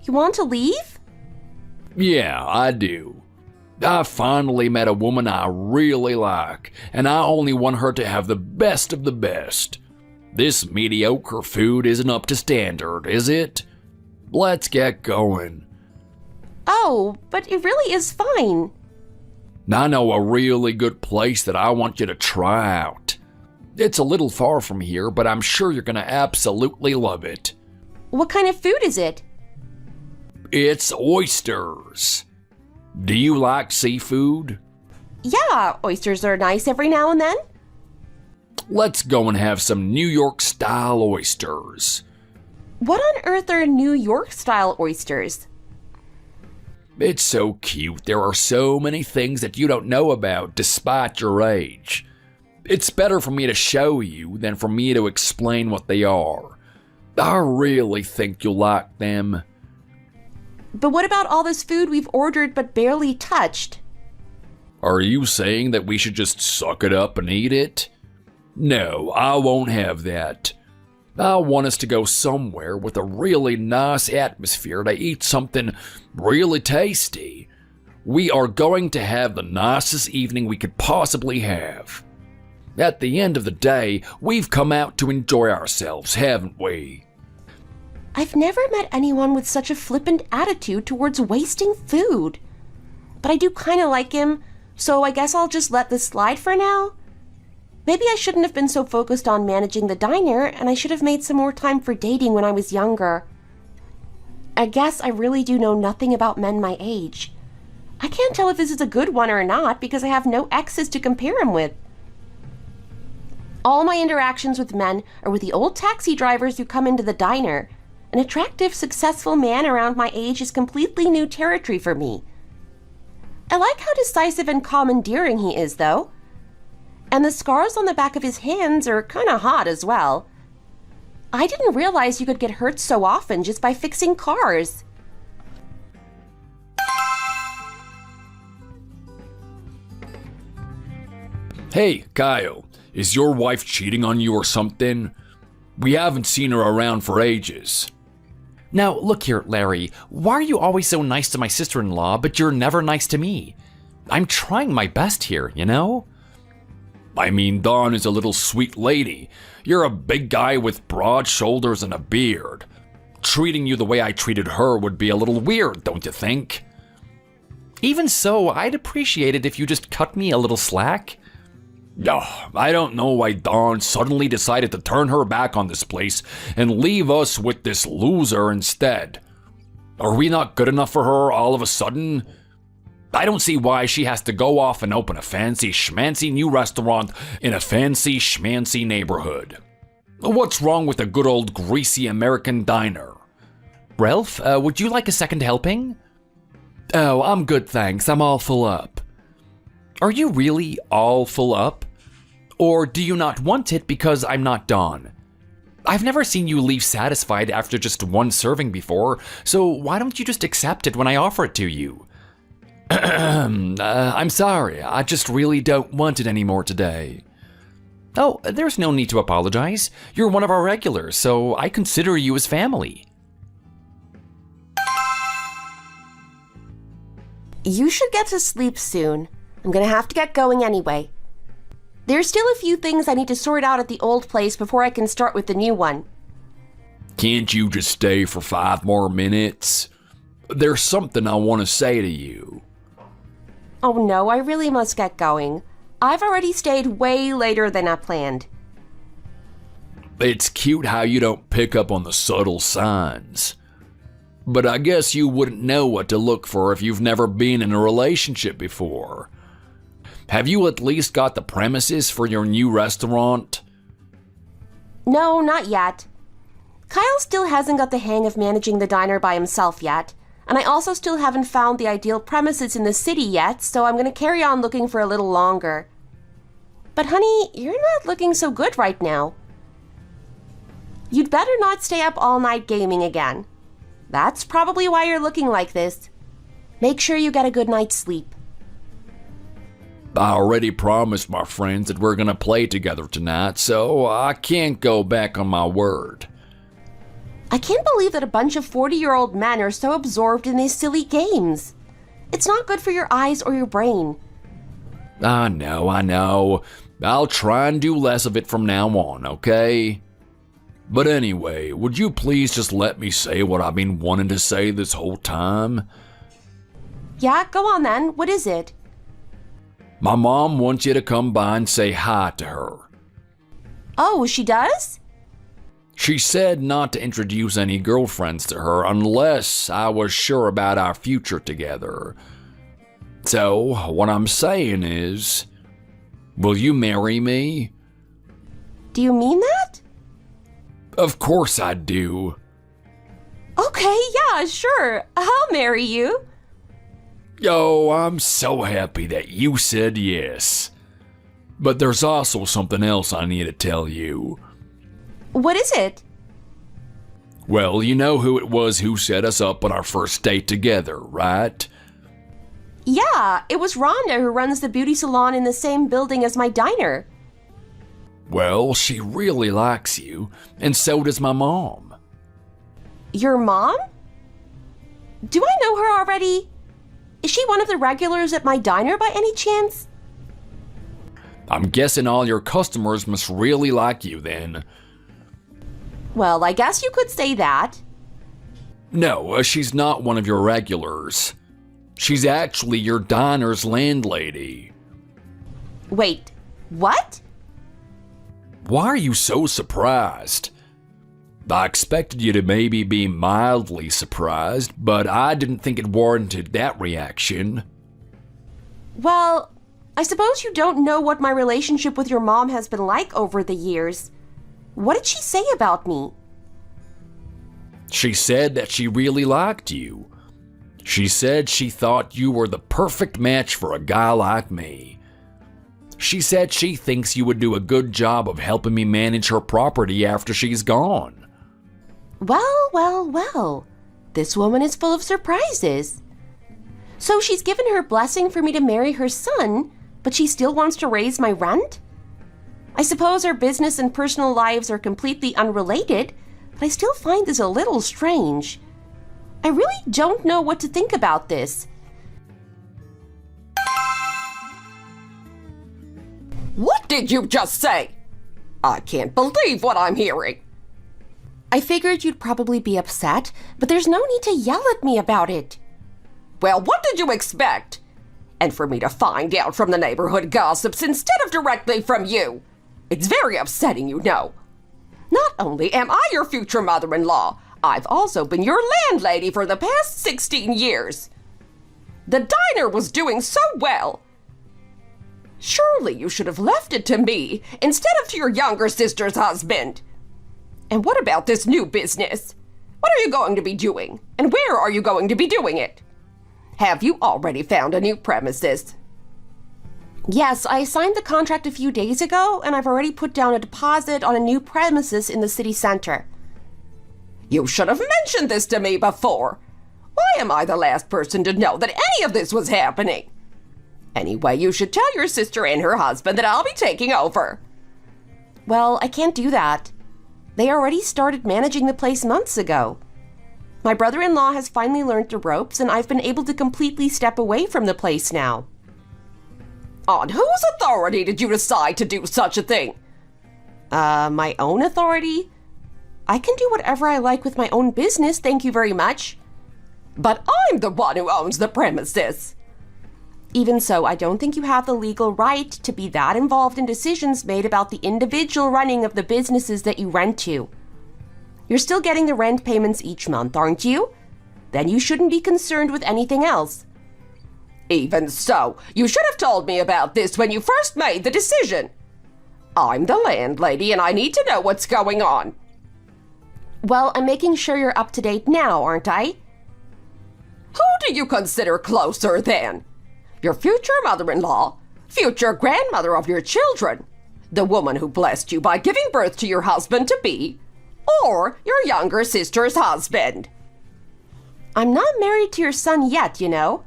You want to leave? Yeah, I do. I finally met a woman I really like, and I only want her to have the best of the best. This mediocre food isn't up to standard, is it? Let's get going. Oh, but it really is fine. I know a really good place that I want you to try out. It's a little far from here, but I'm sure you're gonna absolutely love it. What kind of food is it? It's oysters. Do you like seafood? Yeah, oysters are nice every now and then. Let's go and have some New York style oysters. What on earth are New York style oysters? It's so cute. There are so many things that you don't know about despite your age. It's better for me to show you than for me to explain what they are. I really think you'll like them. But what about all this food we've ordered but barely touched? Are you saying that we should just suck it up and eat it? No, I won't have that. I want us to go somewhere with a really nice atmosphere to eat something really tasty. We are going to have the nicest evening we could possibly have. At the end of the day, we've come out to enjoy ourselves, haven't we? I've never met anyone with such a flippant attitude towards wasting food. But I do kind of like him, so I guess I'll just let this slide for now. Maybe I shouldn't have been so focused on managing the diner, and I should have made some more time for dating when I was younger. I guess I really do know nothing about men my age. I can't tell if this is a good one or not because I have no exes to compare him with. All my interactions with men are with the old taxi drivers who come into the diner. An attractive, successful man around my age is completely new territory for me. I like how decisive and commandeering he is, though. And the scars on the back of his hands are kinda hot as well. I didn't realize you could get hurt so often just by fixing cars. Hey, Kyle, is your wife cheating on you or something? We haven't seen her around for ages. Now, look here, Larry. Why are you always so nice to my sister-in-law, but you're never nice to me? I'm trying my best here, you know? I mean, Dawn is a little sweet lady. You're a big guy with broad shoulders and a beard. Treating you the way I treated her would be a little weird, don't you think? Even so, I'd appreciate it if you just cut me a little slack. I don't know why Dawn suddenly decided to turn her back on this place and leave us with this loser instead. Are we not good enough for her all of a sudden? I don't see why she has to go off and open a fancy schmancy new restaurant in a fancy schmancy neighborhood. What's wrong with a good old greasy American diner? Ralph, would you like a second helping? Oh, I'm good, thanks. I'm all full up. Are you really all full up? Or do you not want it because I'm not Dawn? I've never seen you leave satisfied after just one serving before, so why don't you just accept it when I offer it to you? I'm sorry, I just really don't want it anymore today. Oh, there's no need to apologize. You're one of our regulars, so I consider you as family. You should get to sleep soon. I'm gonna have to get going anyway. There's still a few things I need to sort out at the old place before I can start with the new one. Can't you just stay for 5 more minutes? There's something I want to say to you. Oh no, I really must get going. I've already stayed way later than I planned. It's cute how you don't pick up on the subtle signs. But I guess you wouldn't know what to look for if you've never been in a relationship before. Have you at least got the premises for your new restaurant? No, not yet. Kyle still hasn't got the hang of managing the diner by himself yet, and I also still haven't found the ideal premises in the city yet, so I'm gonna carry on looking for a little longer. But honey, you're not looking so good right now. You'd better not stay up all night gaming again. That's probably why you're looking like this. Make sure you get a good night's sleep. I already promised my friends that we're gonna play together tonight, so I can't go back on my word. I can't believe that a bunch of 40-year-old men are so absorbed in these silly games. It's not good for your eyes or your brain. I know. I'll try and do less of it from now on, okay? But anyway, would you please just let me say what I've been wanting to say this whole time? Yeah, go on then. What is it? My mom wants you to come by and say hi to her. Oh, she does? She said not to introduce any girlfriends to her unless I was sure about our future together. So, what I'm saying is, will you marry me? Do you mean that? Of course I do. Okay, yeah, sure. I'll marry you. Oh, I'm so happy that you said yes. But there's also something else I need to tell you. What is it? Well, you know who it was who set us up on our first date together, right? Yeah, it was Rhonda who runs the beauty salon in the same building as my diner. Well, she really likes you, and so does my mom. Your mom? Do I know her already? Is she one of the regulars at my diner by any chance? I'm guessing all your customers must really like you then. Well, I guess you could say that. No, she's not one of your regulars. She's actually your diner's landlady. Wait, what? Why are you so surprised? I expected you to maybe be mildly surprised, but I didn't think it warranted that reaction. Well, I suppose you don't know what my relationship with your mom has been like over the years. What did she say about me? She said that she really liked you. She said she thought you were the perfect match for a guy like me. She said she thinks you would do a good job of helping me manage her property after she's gone. Well. This woman is full of surprises. So she's given her blessing for me to marry her son, but she still wants to raise my rent? I suppose our business and personal lives are completely unrelated, but I still find this a little strange. I really don't know what to think about this. What did you just say? I can't believe what I'm hearing. I figured you'd probably be upset, but there's no need to yell at me about it. Well, what did you expect? And for me to find out from the neighborhood gossips instead of directly from you. It's very upsetting, you know. Not only am I your future mother-in-law, I've also been your landlady for the past 16 years. The diner was doing so well. Surely you should have left it to me instead of to your younger sister's husband. And what about this new business? What are you going to be doing? And where are you going to be doing it? Have you already found a new premises? Yes, I signed the contract a few days ago, and I've already put down a deposit on a new premises in the city center. You should have mentioned this to me before. Why am I the last person to know that any of this was happening? Anyway, you should tell your sister and her husband that I'll be taking over. Well, I can't do that. They already started managing the place months ago. My brother-in-law has finally learned the ropes, and I've been able to completely step away from the place now. On whose authority did you decide to do such a thing? My own authority? I can do whatever I like with my own business, thank you very much. But I'm the one who owns the premises. Even so, I don't think you have the legal right to be that involved in decisions made about the individual running of the businesses that you rent to. You're still getting the rent payments each month, aren't you? Then you shouldn't be concerned with anything else. Even so, you should have told me about this when you first made the decision. I'm the landlady and I need to know what's going on. Well, I'm making sure you're up to date now, aren't I? Who do you consider closer then? Your future mother-in-law, future grandmother of your children, the woman who blessed you by giving birth to your husband-to-be, or your younger sister's husband? I'm not married to your son yet, you know.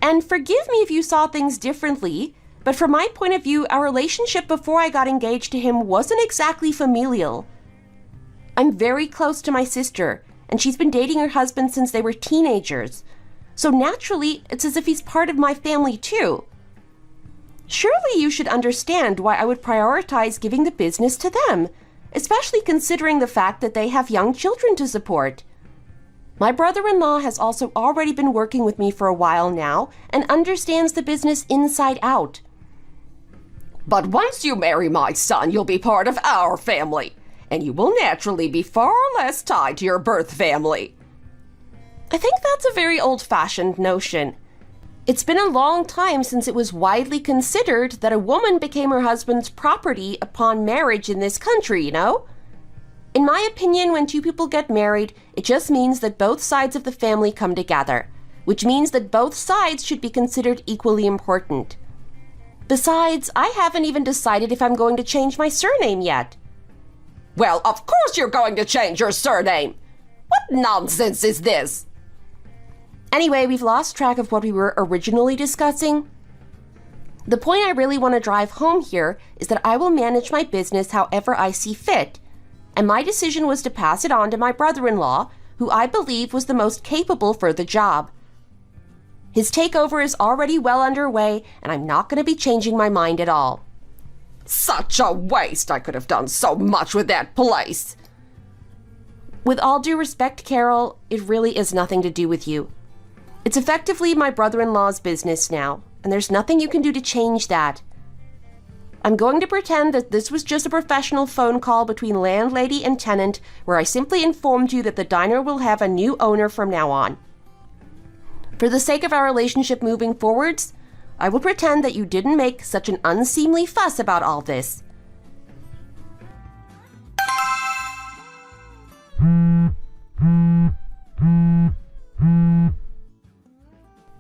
And forgive me if you saw things differently, but from my point of view, our relationship before I got engaged to him wasn't exactly familial. I'm very close to my sister, and she's been dating her husband since they were teenagers. So naturally, it's as if he's part of my family too. Surely you should understand why I would prioritize giving the business to them, especially considering the fact that they have young children to support. My brother-in-law has also already been working with me for a while now and understands the business inside out. But once you marry my son, you'll be part of our family, and you will naturally be far less tied to your birth family. I think that's a very old-fashioned notion. It's been a long time since it was widely considered that a woman became her husband's property upon marriage in this country, you know? In my opinion, when two people get married, it just means that both sides of the family come together, which means that both sides should be considered equally important. Besides, I haven't even decided if I'm going to change my surname yet. Well, of course you're going to change your surname. What nonsense is this? Anyway, we've lost track of what we were originally discussing. The point I really want to drive home here is that I will manage my business however I see fit, and my decision was to pass it on to my brother-in-law, who I believe was the most capable for the job. His takeover is already well underway, and I'm not going to be changing my mind at all. Such a waste! I could have done so much with that place. With all due respect, Carol, it really is nothing to do with you. It's effectively my brother-in-law's business now, and there's nothing you can do to change that. I'm going to pretend that this was just a professional phone call between landlady and tenant where I simply informed you that the diner will have a new owner from now on. For the sake of our relationship moving forwards, I will pretend that you didn't make such an unseemly fuss about all this.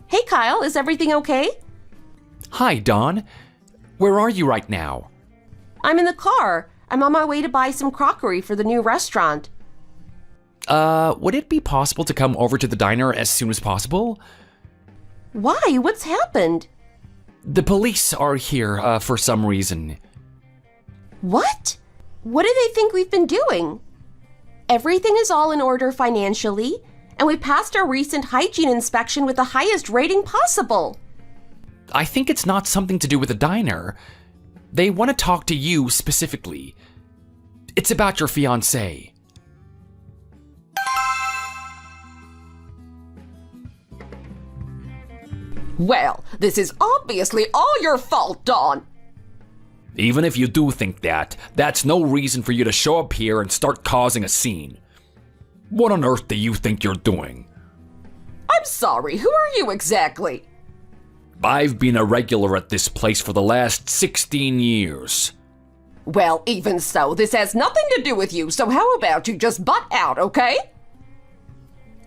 Hey Kyle, is everything okay? Hi, Dawn. Where are you right now? I'm in the car. I'm on my way to buy some crockery for the new restaurant. Would it be possible to come over to the diner as soon as possible? Why? What's happened? The police are here, for some reason. What? What do they think we've been doing? Everything is all in order financially, and we passed our recent hygiene inspection with the highest rating possible. I think it's not something to do with the diner. They want to talk to you specifically. It's about your fiancé. Well, this is obviously all your fault, Dawn. Even if you do think that, that's no reason for you to show up here and start causing a scene. What on earth do you think you're doing? I'm sorry, who are you exactly? I've been a regular at this place for the last 16 years. Well, even so, this has nothing to do with you, so how about you just butt out, okay?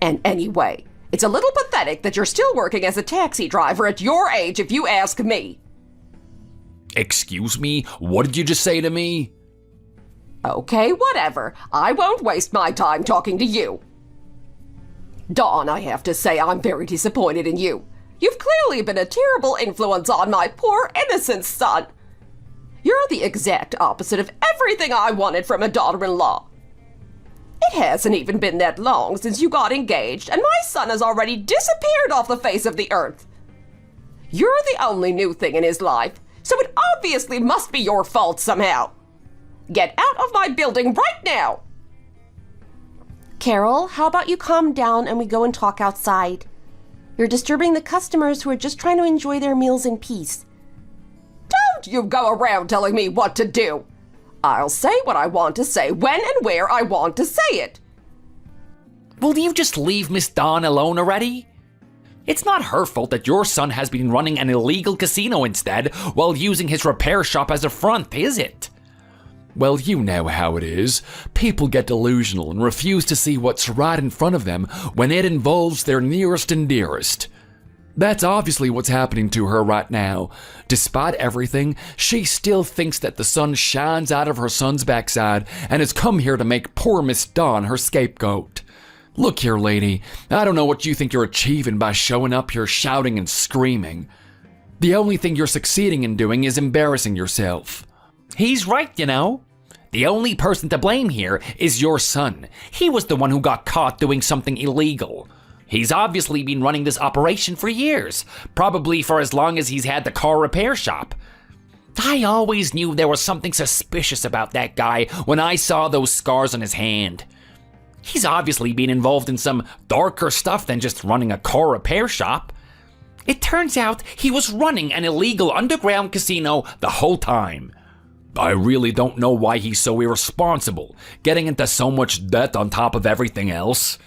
And anyway, it's a little pathetic that you're still working as a taxi driver at your age, if you ask me. Excuse me? What did you just say to me? Okay, whatever. I won't waste my time talking to you. Dawn, I have to say I'm very disappointed in you. You've clearly been a terrible influence on my poor innocent son. You're the exact opposite of everything I wanted from a daughter-in-law. It hasn't even been that long since you got engaged, and my son has already disappeared off the face of the earth. You're the only new thing in his life, so it obviously must be your fault somehow. Get out of my building right now! Carol, how about you calm down and we go and talk outside? You're disturbing the customers who are just trying to enjoy their meals in peace. Don't you go around telling me what to do! I'll say what I want to say when and where I want to say it. Will you just leave Miss Dawn alone already? It's not her fault that your son has been running an illegal casino instead while using his repair shop as a front, is it? Well, you know how it is. People get delusional and refuse to see what's right in front of them when it involves their nearest and dearest. That's obviously what's happening to her right now. Despite everything, she still thinks that the sun shines out of her son's backside and has come here to make poor Miss Dawn her scapegoat. Look here, lady, I don't know what you think you're achieving by showing up here shouting and screaming. The only thing you're succeeding in doing is embarrassing yourself. He's right, you know. The only person to blame here is your son. He was the one who got caught doing something illegal. He's obviously been running this operation for years, probably for as long as he's had the car repair shop. I always knew there was something suspicious about that guy when I saw those scars on his hand. He's obviously been involved in some darker stuff than just running a car repair shop. It turns out he was running an illegal underground casino the whole time. I really don't know why he's so irresponsible, getting into so much debt on top of everything else.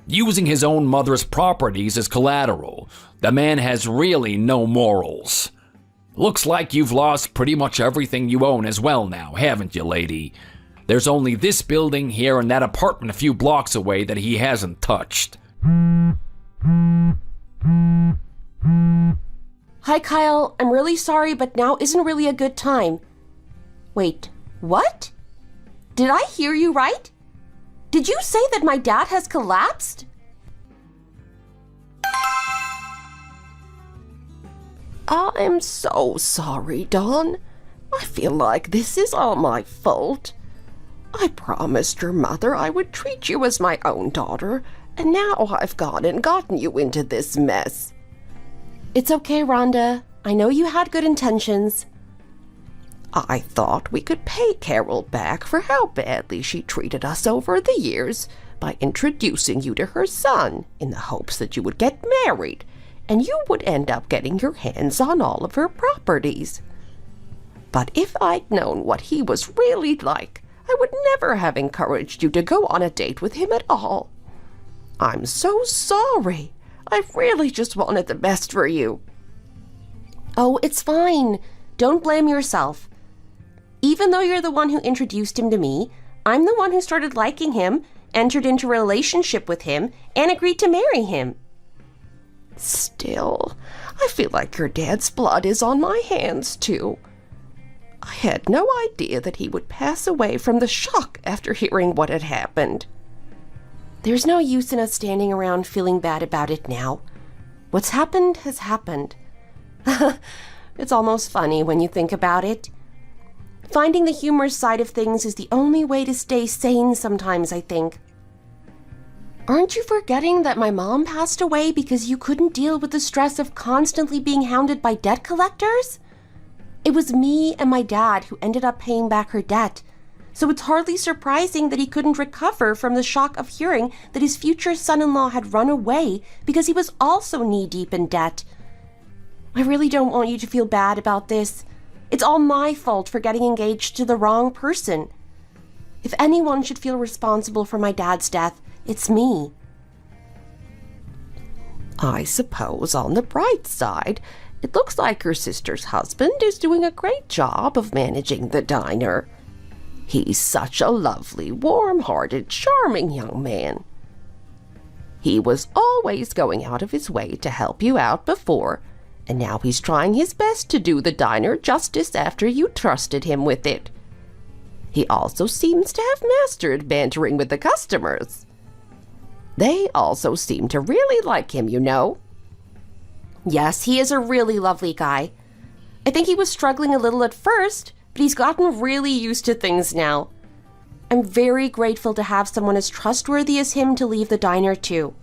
Using his own mother's properties as collateral, the man has really no morals. Looks like you've lost pretty much everything you own as well now, haven't you, lady? There's only this building here and that apartment a few blocks away that he hasn't touched. Hi, Kyle. I'm really sorry, but now isn't really a good time. Wait, what? Did I hear you right? Did you say that my dad has collapsed? I'm so sorry, Dawn. I feel like this is all my fault. I promised your mother I would treat you as my own daughter, and now I've gone and gotten you into this mess. It's okay, Rhonda. I know you had good intentions. I thought we could pay Carol back for how badly she treated us over the years by introducing you to her son in the hopes that you would get married and you would end up getting your hands on all of her properties. But if I'd known what he was really like, I would never have encouraged you to go on a date with him at all. I'm so sorry. I really just wanted the best for you. Oh, it's fine. Don't blame yourself. Even though you're the one who introduced him to me, I'm the one who started liking him, entered into a relationship with him, and agreed to marry him. Still, I feel like your dad's blood is on my hands, too. I had no idea that he would pass away from the shock after hearing what had happened. There's no use in us standing around feeling bad about it now. What's happened has happened. It's almost funny when you think about it. Finding the humorous side of things is the only way to stay sane sometimes, I think. Aren't you forgetting that my mom passed away because you couldn't deal with the stress of constantly being hounded by debt collectors? It was me and my dad who ended up paying back her debt, so it's hardly surprising that he couldn't recover from the shock of hearing that his future son-in-law had run away because he was also knee-deep in debt. I really don't want you to feel bad about this. It's all my fault for getting engaged to the wrong person. If anyone should feel responsible for my dad's death, it's me. I suppose on the bright side, it looks like your sister's husband is doing a great job of managing the diner. He's such a lovely, warm-hearted, charming young man. He was always going out of his way to help you out before, and now he's trying his best to do the diner justice after you trusted him with it. He also seems to have mastered bantering with the customers. They also seem to really like him, you know. Yes, he is a really lovely guy. I think he was struggling a little at first, but he's gotten really used to things now. I'm very grateful to have someone as trustworthy as him to leave the diner too.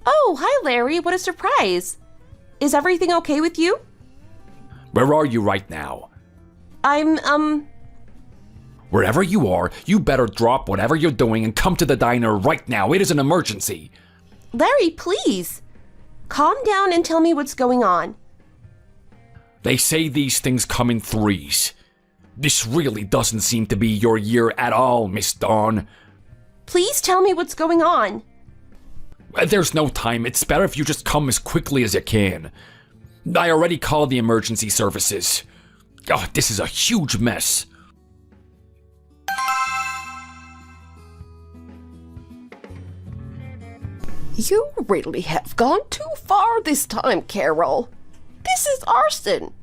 Oh, hi Larry, what a surprise. Is everything okay with you? Where are you right now? I'm, Wherever you are, you better drop whatever you're doing and come to the diner right now. It is an emergency. Larry, please. Calm down and tell me what's going on. They say these things come in threes. This really doesn't seem to be your year at all, Miss Dawn. Please tell me what's going on. There's no time. It's better if you just come as quickly as you can. I already called the emergency services. Oh, this is a huge mess. You really have gone too far this time, Carol. This is arson.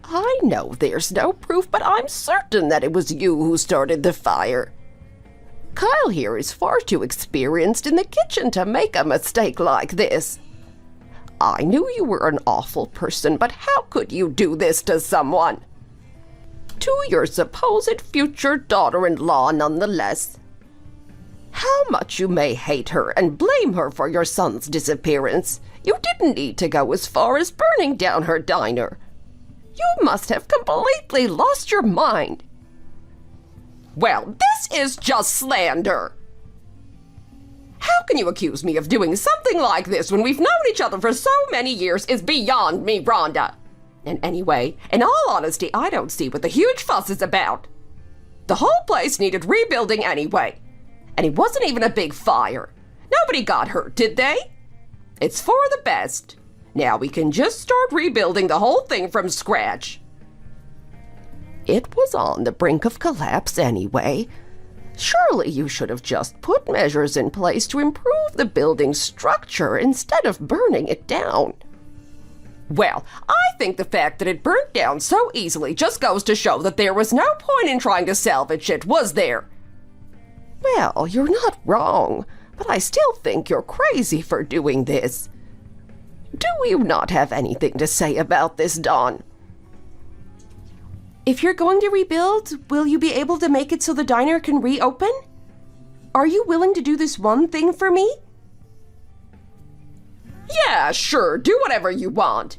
I know there's no proof, but I'm certain that it was you who started the fire. Kyle here is far too experienced in the kitchen to make a mistake like this. I knew you were an awful person, but how could you do this to someone? To your supposed future daughter-in-law, nonetheless. How much you may hate her and blame her for your son's disappearance, you didn't need to go as far as burning down her diner. You must have completely lost your mind. Well, this is just slander. How can you accuse me of doing something like this when we've known each other for so many years is beyond me, Rhonda. And anyway, in all honesty, I don't see what the huge fuss is about. The whole place needed rebuilding anyway. And it wasn't even a big fire. Nobody got hurt, did they? It's for the best. Now we can just start rebuilding the whole thing from scratch. It was on the brink of collapse anyway. Surely you should have just put measures in place to improve the building's structure instead of burning it down. Well, I think the fact that it burnt down so easily just goes to show that there was no point in trying to salvage it, was there? Well, you're not wrong, but I still think you're crazy for doing this. Do you not have anything to say about this, Dawn? If you're going to rebuild, will you be able to make it so the diner can reopen? Are you willing to do this one thing for me? Yeah, sure, do whatever you want.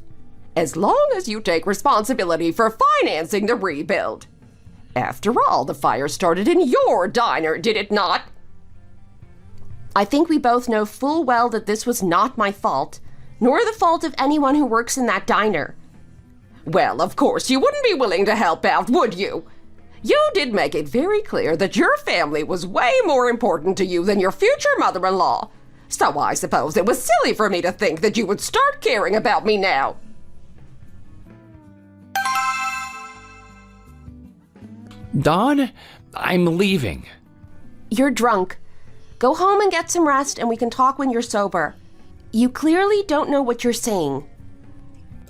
As long as you take responsibility for financing the rebuild. After all, the fire started in your diner, did it not? I think we both know full well that this was not my fault, nor the fault of anyone who works in that diner. Well, of course, you wouldn't be willing to help out, would you? You did make it very clear that your family was way more important to you than your future mother-in-law. So I suppose it was silly for me to think that you would start caring about me now. Dawn, I'm leaving. You're drunk. Go home and get some rest, and we can talk when you're sober. You clearly don't know what you're saying.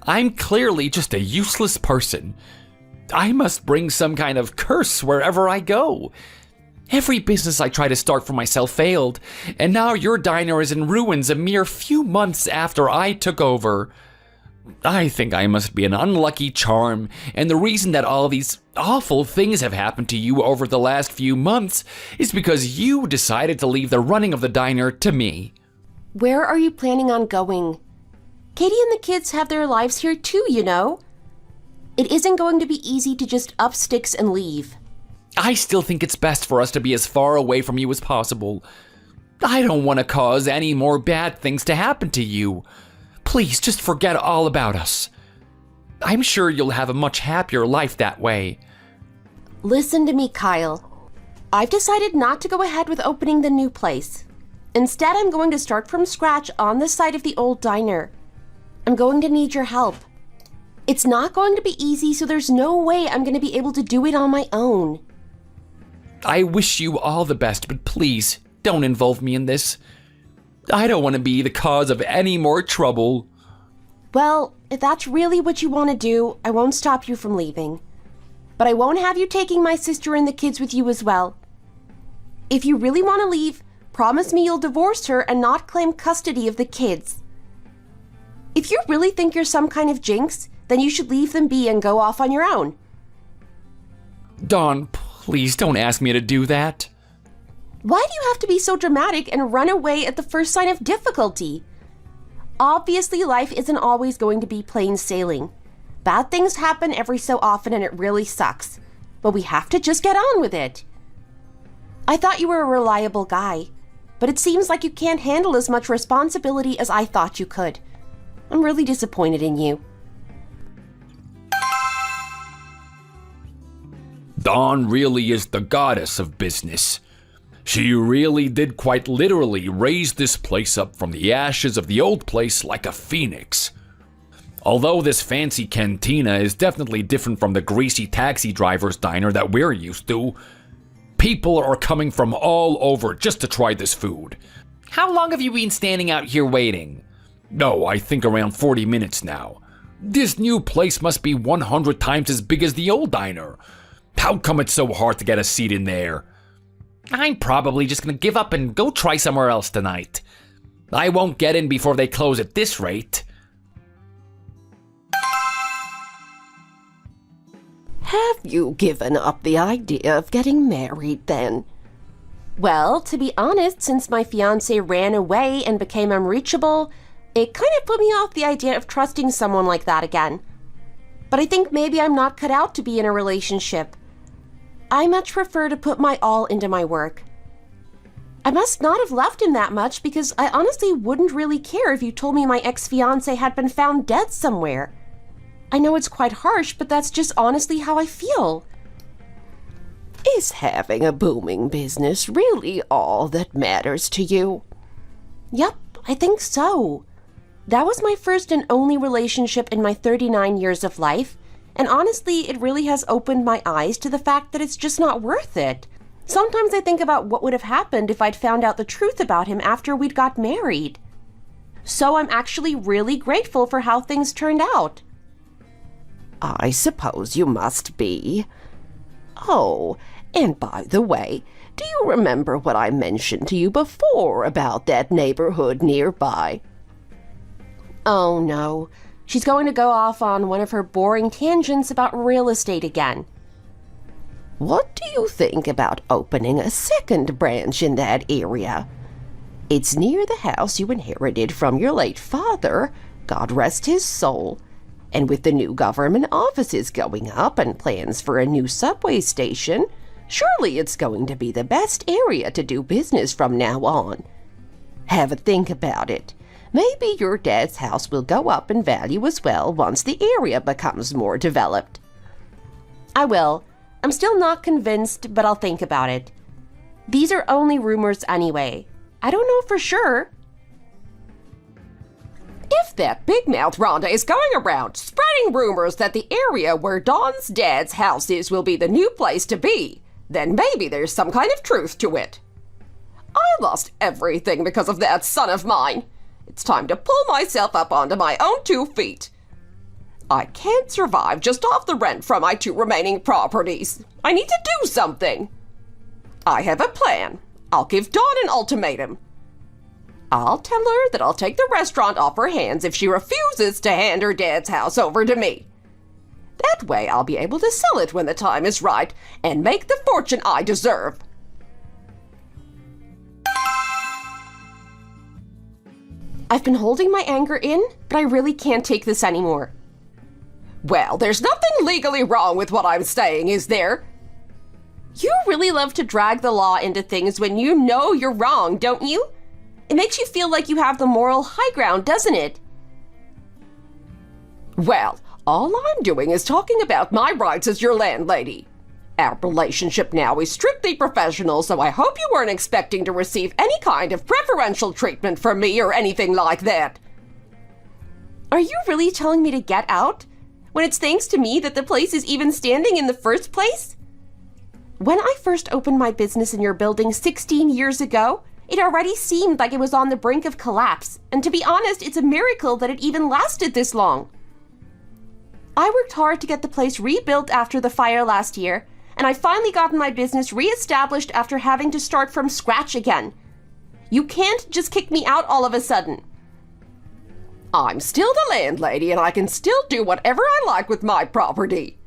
I'm clearly just a useless person. I must bring some kind of curse wherever I go. Every business I tried to start for myself failed, and now your diner is in ruins a mere few months after I took over. I think I must be an unlucky charm, and the reason that all these awful things have happened to you over the last few months is because you decided to leave the running of the diner to me. Where are you planning on going? Katie and the kids have their lives here too, you know. It isn't going to be easy to just up sticks and leave. I still think it's best for us to be as far away from you as possible. I don't want to cause any more bad things to happen to you. Please, just forget all about us. I'm sure you'll have a much happier life that way. Listen to me, Kyle. I've decided not to go ahead with opening the new place. Instead, I'm going to start from scratch on the site of the old diner. I'm going to need your help. It's not going to be easy, so there's no way I'm going to be able to do it on my own. I wish you all the best, but please, don't involve me in this. I don't want to be the cause of any more trouble. Well, if that's really what you want to do, I won't stop you from leaving. But I won't have you taking my sister and the kids with you as well. If you really want to leave, promise me you'll divorce her and not claim custody of the kids. If you really think you're some kind of jinx, then you should leave them be and go off on your own. Dawn, please don't ask me to do that. Why do you have to be so dramatic and run away at the first sign of difficulty? Obviously, life isn't always going to be plain sailing. Bad things happen every so often and it really sucks. But we have to just get on with it. I thought you were a reliable guy, but it seems like you can't handle as much responsibility as I thought you could. I'm really disappointed in you. Dawn really is the goddess of business. She really did quite literally raise this place up from the ashes of the old place like a phoenix. Although this fancy cantina is definitely different from the greasy taxi driver's diner that we're used to, people are coming from all over just to try this food. How long have you been standing out here waiting? No, I think around 40 minutes now. This new place must be 100 times as big as the old diner. How come it's so hard to get a seat in there? I'm probably just gonna give up and go try somewhere else tonight. I won't get in before they close at this rate. Have you given up the idea of getting married then? Well, to be honest, since my fiancé ran away and became unreachable, it kind of put me off the idea of trusting someone like that again. But I think maybe I'm not cut out to be in a relationship. I much prefer to put my all into my work. I must not have left him that much because I honestly wouldn't really care if you told me my ex-fiancé had been found dead somewhere. I know it's quite harsh, but that's just honestly how I feel. Is having a booming business really all that matters to you? Yep, I think so. That was my first and only relationship in my 39 years of life, and honestly, it really has opened my eyes to the fact that it's just not worth it. Sometimes I think about what would have happened if I'd found out the truth about him after we'd got married. So I'm actually really grateful for how things turned out. I suppose you must be. Oh, and by the way, do you remember what I mentioned to you before about that neighborhood nearby? Oh no, she's going to go off on one of her boring tangents about real estate again. What do you think about opening a second branch in that area? It's near the house you inherited from your late father, God rest his soul. And with the new government offices going up and plans for a new subway station, surely it's going to be the best area to do business from now on. Have a think about it. Maybe your dad's house will go up in value as well once the area becomes more developed. I will. I'm still not convinced, but I'll think about it. These are only rumors anyway. I don't know for sure. If that big mouth Rhonda is going around spreading rumors that the area where Dawn's dad's house is will be the new place to be, then maybe there's some kind of truth to it. I lost everything because of that son of mine. It's time to pull myself up onto my own 2 feet. I can't survive just off the rent from my 2 remaining properties. I need to do something. I have a plan. I'll give Dawn an ultimatum. I'll tell her that I'll take the restaurant off her hands if she refuses to hand her dad's house over to me. That way I'll be able to sell it when the time is right and make the fortune I deserve. I've been holding my anger in, but I really can't take this anymore. Well, there's nothing legally wrong with what I'm saying, is there? You really love to drag the law into things when you know you're wrong, don't you? It makes you feel like you have the moral high ground, doesn't it? Well, all I'm doing is talking about my rights as your landlady. Our relationship now is strictly professional, so I hope you weren't expecting to receive any kind of preferential treatment from me or anything like that. Are you really telling me to get out? When it's thanks to me that the place is even standing in the first place? When I first opened my business in your building 16 years ago, it already seemed like it was on the brink of collapse, and to be honest, it's a miracle that it even lasted this long. I worked hard to get the place rebuilt after the fire last year, and I finally gotten my business re-established after having to start from scratch again. You can't just kick me out all of a sudden. I'm still the landlady, and I can still do whatever I like with my property.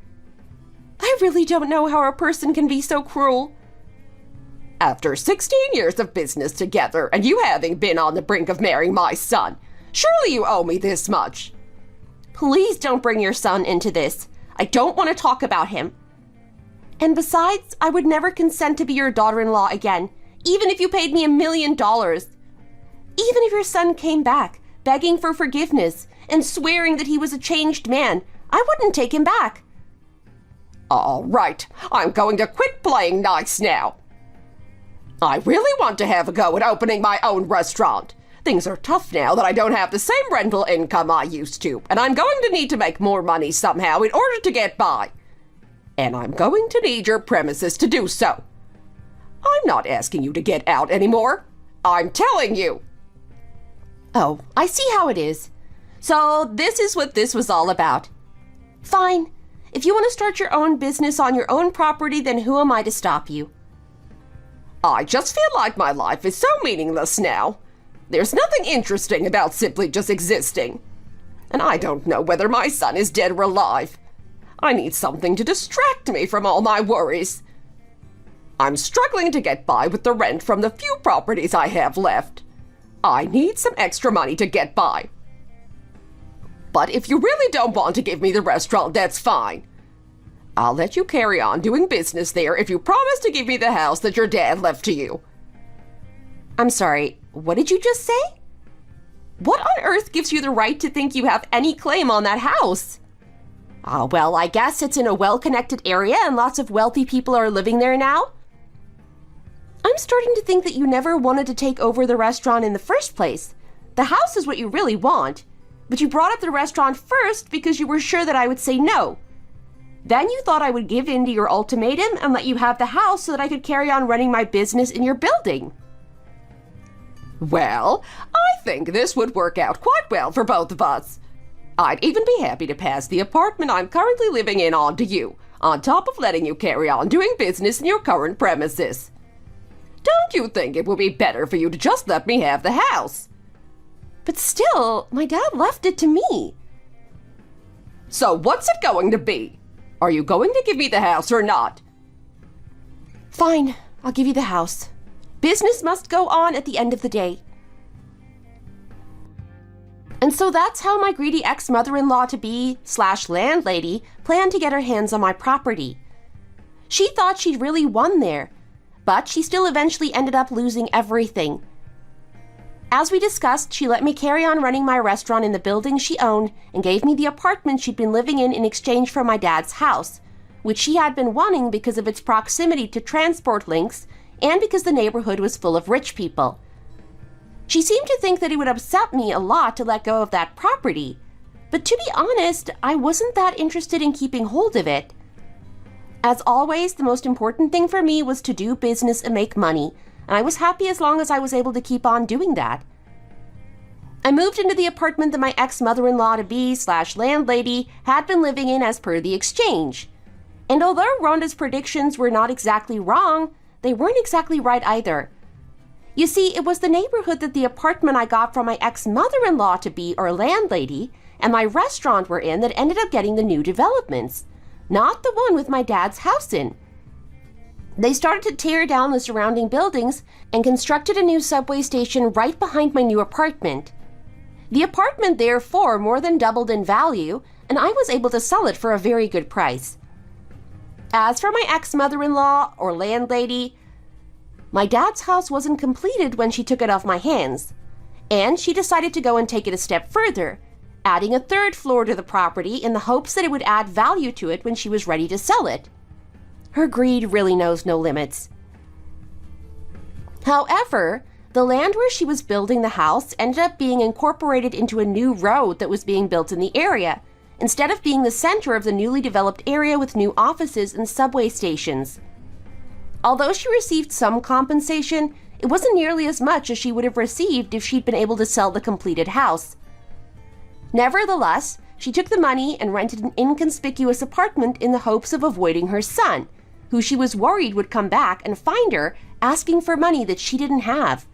I really don't know how a person can be so cruel. After 16 years of business together, and you having been on the brink of marrying my son, surely you owe me this much. Please don't bring your son into this. I don't want to talk about him. And besides, I would never consent to be your daughter-in-law again, even if you paid me $1 million. Even if your son came back, begging for forgiveness and swearing that he was a changed man, I wouldn't take him back. All right, I'm going to quit playing nice now. I really want to have a go at opening my own restaurant. Things are tough now that I don't have the same rental income I used to, and I'm going to need to make more money somehow in order to get by. And I'm going to need your premises to do so. I'm not asking you to get out anymore. I'm telling you. Oh, I see how it is. So this is what this was all about. Fine. If you want to start your own business on your own property, then who am I to stop you? I just feel like my life is so meaningless now. There's nothing interesting about simply just existing. And I don't know whether my son is dead or alive. I need something to distract me from all my worries. I'm struggling to get by with the rent from the few properties I have left. I need some extra money to get by. But if you really don't want to give me the restaurant, that's fine. I'll let you carry on doing business there if you promise to give me the house that your dad left to you. I'm sorry, what did you just say? What on earth gives you the right to think you have any claim on that house? Well, I guess it's in a well-connected area and lots of wealthy people are living there now. I'm starting to think that you never wanted to take over the restaurant in the first place. The house is what you really want, but you brought up the restaurant first because you were sure that I would say no. Then you thought I would give in to your ultimatum and let you have the house so that I could carry on running my business in your building. Well, I think this would work out quite well for both of us. I'd even be happy to pass the apartment I'm currently living in on to you, on top of letting you carry on doing business in your current premises. Don't you think it would be better for you to just let me have the house? But still, my dad left it to me. So what's it going to be? Are you going to give me the house or not? Fine, I'll give you the house. Business must go on at the end of the day. And so that's how my greedy ex-mother-in-law-to-be/landlady planned to get her hands on my property. She thought she'd really won there, but she still eventually ended up losing everything. As we discussed, she let me carry on running my restaurant in the building she owned and gave me the apartment she'd been living in exchange for my dad's house, which she had been wanting because of its proximity to transport links and because the neighborhood was full of rich people. She seemed to think that it would upset me a lot to let go of that property, but to be honest, I wasn't that interested in keeping hold of it. As always, the most important thing for me was to do business and make money, and I was happy as long as I was able to keep on doing that. I moved into the apartment that my ex-mother-in-law-to-be/landlady had been living in as per the exchange. And although Rhonda's predictions were not exactly wrong, they weren't exactly right either. You see, it was the neighborhood that the apartment I got from my ex-mother-in-law-to-be or landlady and my restaurant were in that ended up getting the new developments, not the one with my dad's house in. They started to tear down the surrounding buildings and constructed a new subway station right behind my new apartment. The apartment therefore more than doubled in value, and I was able to sell it for a very good price. As for my ex-mother-in-law or landlady, my dad's house wasn't completed when she took it off my hands, and she decided to go and take it a step further, adding a third floor to the property in the hopes that it would add value to it when she was ready to sell it. Her greed really knows no limits. However, the land where she was building the house ended up being incorporated into a new road that was being built in the area, instead of being the center of the newly developed area with new offices and subway stations. Although she received some compensation, it wasn't nearly as much as she would have received if she'd been able to sell the completed house. Nevertheless, she took the money and rented an inconspicuous apartment in the hopes of avoiding her son, who she was worried would come back and find her asking for money that she didn't have.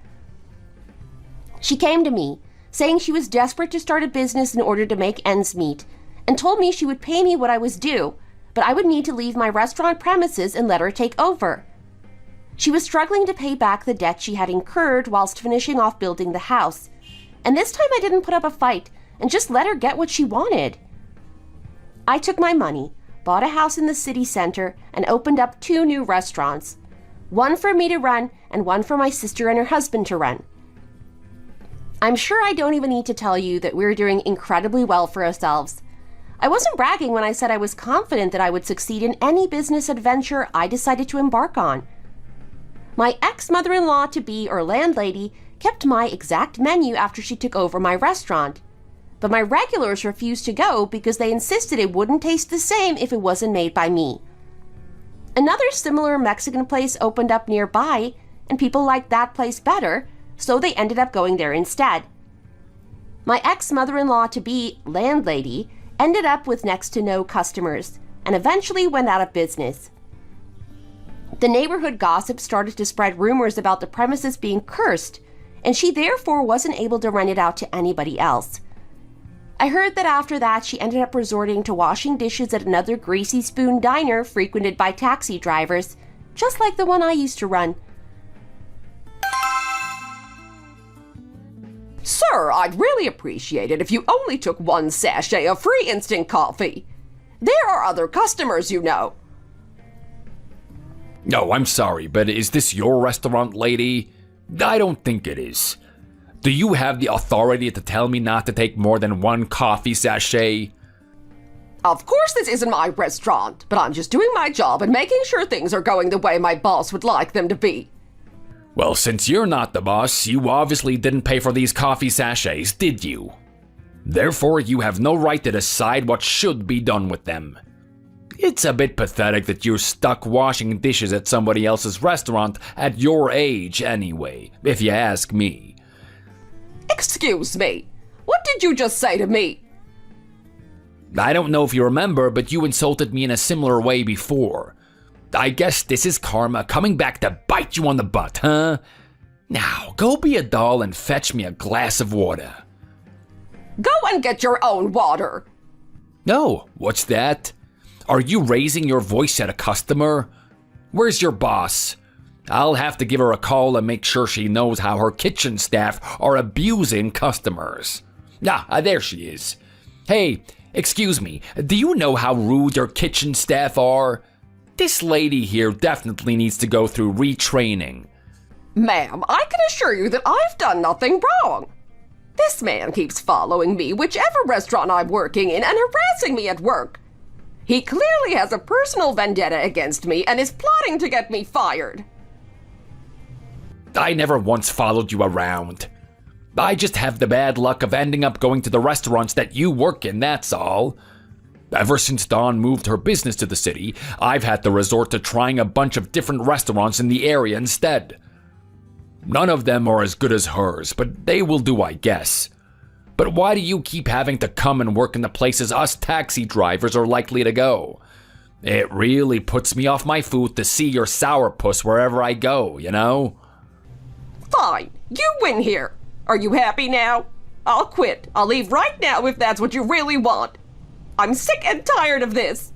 She came to me, saying she was desperate to start a business in order to make ends meet, and told me she would pay me what I was due, but I would need to leave my restaurant premises and let her take over. She was struggling to pay back the debt she had incurred whilst finishing off building the house, and this time I didn't put up a fight and just let her get what she wanted. I took my money, bought a house in the city center, and opened up 2 new restaurants, one for me to run and one for my sister and her husband to run. I'm sure I don't even need to tell you that we're doing incredibly well for ourselves. I wasn't bragging when I said I was confident that I would succeed in any business adventure I decided to embark on. My ex-mother-in-law-to-be or landlady kept my exact menu after she took over my restaurant, but my regulars refused to go because they insisted it wouldn't taste the same if it wasn't made by me. Another similar Mexican place opened up nearby, and people liked that place better, so they ended up going there instead. My ex-mother-in-law-to-be landlady ended up with next to no customers and eventually went out of business. The neighborhood gossip started to spread rumors about the premises being cursed, and she therefore wasn't able to rent it out to anybody else. I heard that after that she ended up resorting to washing dishes at another Greasy Spoon diner frequented by taxi drivers, just like the one I used to run. Sir, I'd really appreciate it if you only took 1 sachet of free instant coffee. There are other customers, you know. No, I'm sorry, but is this your restaurant, lady? I don't think it is. Do you have the authority to tell me not to take more than 1 coffee sachet? Of course this isn't my restaurant, but I'm just doing my job and making sure things are going the way my boss would like them to be. Well, since you're not the boss, you obviously didn't pay for these coffee sachets, did you? Therefore, you have no right to decide what should be done with them. It's a bit pathetic that you're stuck washing dishes at somebody else's restaurant at your age anyway, if you ask me. Excuse me, what did you just say to me? I don't know if you remember, but you insulted me in a similar way before. I guess this is karma coming back to bite you on the butt, huh? Now, go be a doll and fetch me a glass of water. Go and get your own water. No, what's that? Are you raising your voice at a customer? Where's your boss? I'll have to give her a call and make sure she knows how her kitchen staff are abusing customers. There she is. Hey, excuse me, do you know how rude your kitchen staff are? This lady here definitely needs to go through retraining. Ma'am, I can assure you that I've done nothing wrong. This man keeps following me whichever restaurant I'm working in and harassing me at work. He clearly has a personal vendetta against me and is plotting to get me fired. I never once followed you around. I just have the bad luck of ending up going to the restaurants that you work in, that's all. Ever since Dawn moved her business to the city, I've had to resort to trying a bunch of different restaurants in the area instead. None of them are as good as hers, but they will do, I guess. But why do you keep having to come and work in the places us taxi drivers are likely to go? It really puts me off my food to see your sourpuss wherever I go, you know? Fine, you win here. Are you happy now? I'll quit. I'll leave right now if that's what you really want. I'm sick and tired of this.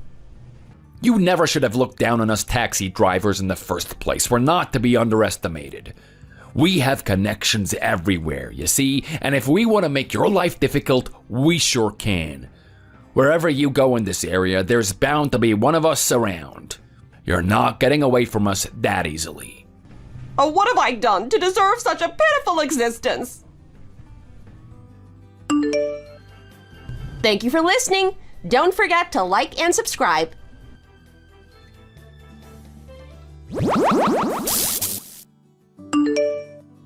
You never should have looked down on us taxi drivers in the first place. We're not to be underestimated. We have connections everywhere, you see, and if we want to make your life difficult, we sure can. Wherever you go in this area, there's bound to be one of us around. You're not getting away from us that easily. Oh, what have I done to deserve such a pitiful existence? Thank you for listening. Don't forget to like and subscribe.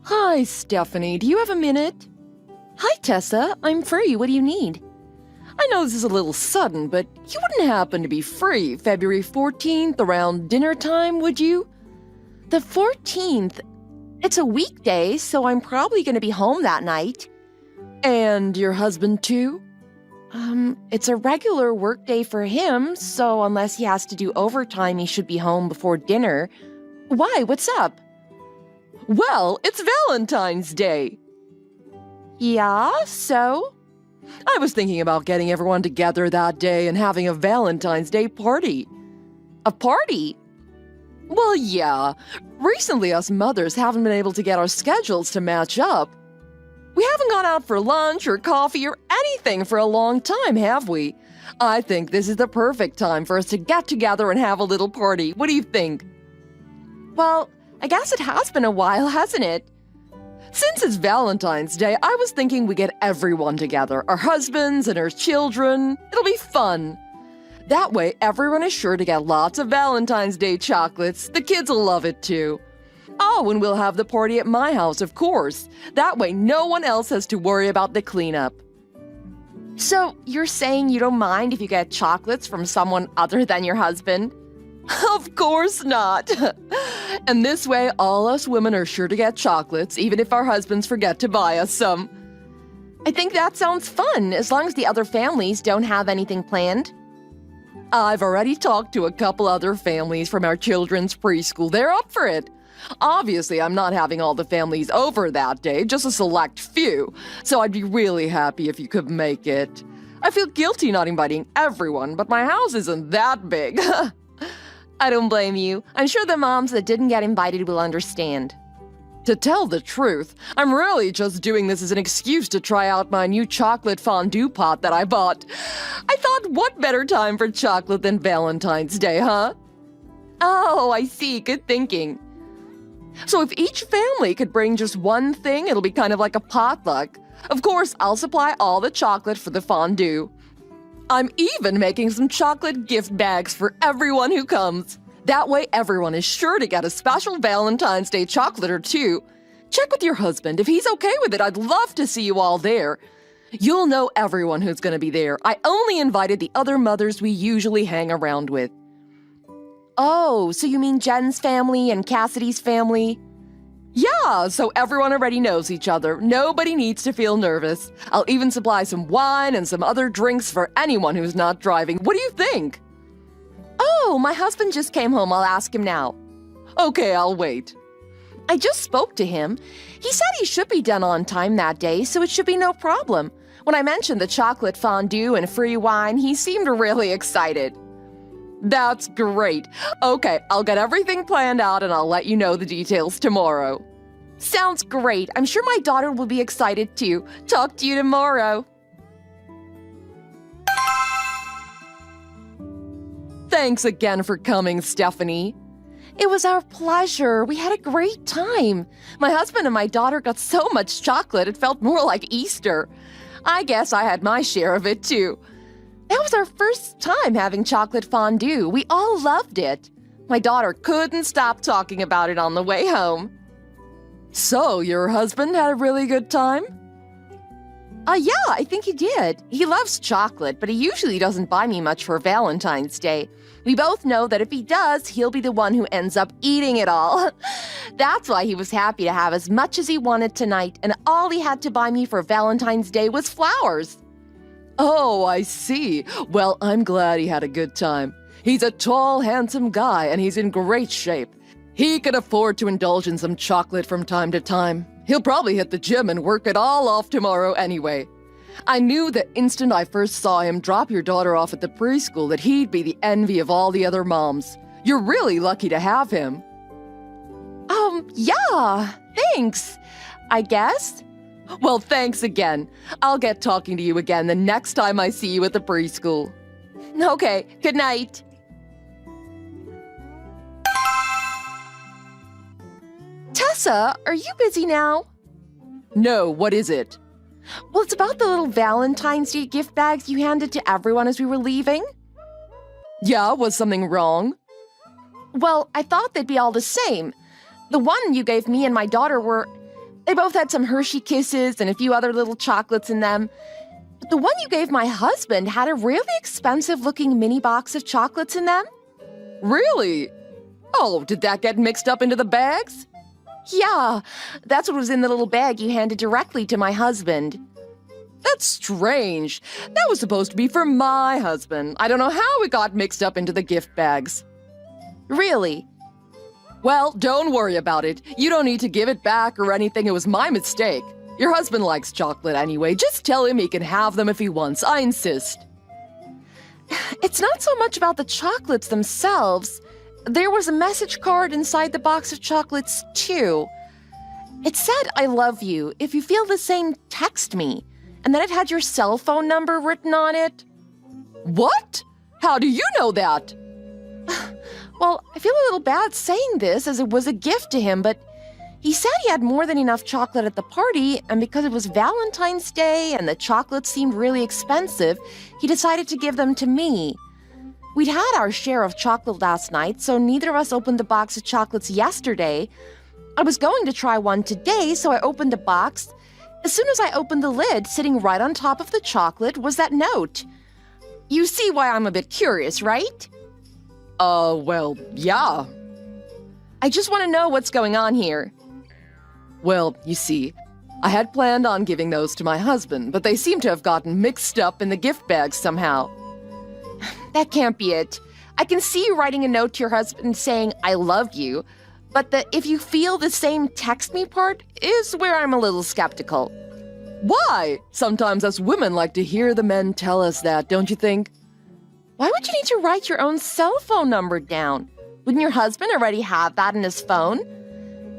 Hi, Stephanie. Do you have a minute? Hi, Tessa. I'm free. What do you need? I know this is a little sudden, but you wouldn't happen to be free February 14th around dinner time, would you? The 14th? It's a weekday, so I'm probably going to be home that night. And your husband, too? It's a regular workday for him, so unless he has to do overtime, he should be home before dinner. Why? What's up? Well, it's Valentine's Day. Yeah, so? I was thinking about getting everyone together that day and having a Valentine's Day party. A party? Well, yeah. Recently, us mothers haven't been able to get our schedules to match up. We haven't gone out for lunch or coffee or anything for a long time, have we? I think this is the perfect time for us to get together and have a little party. What do you think? Well, I guess it has been a while, hasn't it? Since it's Valentine's Day, I was thinking we get everyone together, our husbands and our children. It'll be fun. That way, everyone is sure to get lots of Valentine's Day chocolates. The kids will love it too. Oh, and we'll have the party at my house, of course. That way, no one else has to worry about the cleanup. So, you're saying you don't mind if you get chocolates from someone other than your husband? Of course not. And this way, all us women are sure to get chocolates, even if our husbands forget to buy us some. I think that sounds fun, as long as the other families don't have anything planned. I've already talked to a couple other families from our children's preschool. They're up for it. Obviously, I'm not having all the families over that day, just a select few, so I'd be really happy if you could make it. I feel guilty not inviting everyone, but my house isn't that big. I don't blame you. I'm sure the moms that didn't get invited will understand. To tell the truth, I'm really just doing this as an excuse to try out my new chocolate fondue pot that I bought. I thought, what better time for chocolate than Valentine's Day, huh? Oh, I see. Good thinking. So if each family could bring just one thing, it'll be kind of like a potluck. Of course, I'll supply all the chocolate for the fondue. I'm even making some chocolate gift bags for everyone who comes. That way, everyone is sure to get a special Valentine's Day chocolate or two. Check with your husband. If he's okay with it, I'd love to see you all there. You'll know everyone who's going to be there. I only invited the other mothers we usually hang around with. Oh, so you mean Jen's family and Cassidy's family? Yeah, so everyone already knows each other. Nobody needs to feel nervous. I'll even supply some wine and some other drinks for anyone who's not driving. What do you think? Oh, my husband just came home. I'll ask him now. Okay, I'll wait. I just spoke to him. He said he should be done on time that day, so it should be no problem. When I mentioned the chocolate fondue and free wine, he seemed really excited. That's great. Okay, I'll get everything planned out and I'll let you know the details tomorrow. Sounds great. I'm sure my daughter will be excited too. Talk to you tomorrow. Thanks again for coming, Stephanie. It was our pleasure. We had a great time. My husband and my daughter got so much chocolate it felt more like Easter. I guess I had my share of it too. That was our first time having chocolate fondue. We all loved it. My daughter couldn't stop talking about it on the way home. So, your husband had a really good time? Yeah, I think he did. He loves chocolate, but he usually doesn't buy me much for Valentine's Day. We both know that if he does, he'll be the one who ends up eating it all. That's why he was happy to have as much as he wanted tonight, and all he had to buy me for Valentine's Day was flowers. Oh, I see. Well, I'm glad he had a good time. He's a tall, handsome guy, and he's in great shape. He can afford to indulge in some chocolate from time to time. He'll probably hit the gym and work it all off tomorrow anyway. I knew the instant I first saw him drop your daughter off at the preschool that he'd be the envy of all the other moms. You're really lucky to have him. Yeah, thanks, I guess. Well, thanks again. I'll get talking to you again the next time I see you at the preschool. Okay, good night. Tessa, are you busy now? No, what is it? Well, it's about the little Valentine's Day gift bags you handed to everyone as we were leaving. Yeah, was something wrong? Well, I thought they'd be all the same. The one you gave me and my daughter they both had some Hershey Kisses and a few other little chocolates in them. But the one you gave my husband had a really expensive-looking mini box of chocolates in them. Really? Oh, did that get mixed up into the bags? Yeah, that's what was in the little bag you handed directly to my husband. That's strange. That was supposed to be for my husband. I don't know how it got mixed up into the gift bags. Really? Well, don't worry about it. You don't need to give it back or anything. It was my mistake. Your husband likes chocolate anyway. Just tell him he can have them if he wants. I insist. It's not so much about the chocolates themselves. There was a message card inside the box of chocolates, too. It said, "I love you. If you feel the same, text me." And then it had your cell phone number written on it. What? How do you know that? Well, I feel a little bad saying this as it was a gift to him, but he said he had more than enough chocolate at the party, and because it was Valentine's Day and the chocolates seemed really expensive, he decided to give them to me. We'd had our share of chocolate last night, so neither of us opened the box of chocolates yesterday. I was going to try one today, so I opened the box. As soon as I opened the lid, sitting right on top of the chocolate was that note. You see why I'm a bit curious, right? Well, yeah. I just want to know what's going on here. Well, you see, I had planned on giving those to my husband, but they seem to have gotten mixed up in the gift bags somehow. That can't be it. I can see you writing a note to your husband saying, "I love you," but the "if you feel the same, text me" part is where I'm a little skeptical. Why? Sometimes us women like to hear the men tell us that, don't you think? Why would you need to write your own cell phone number down? Wouldn't your husband already have that in his phone?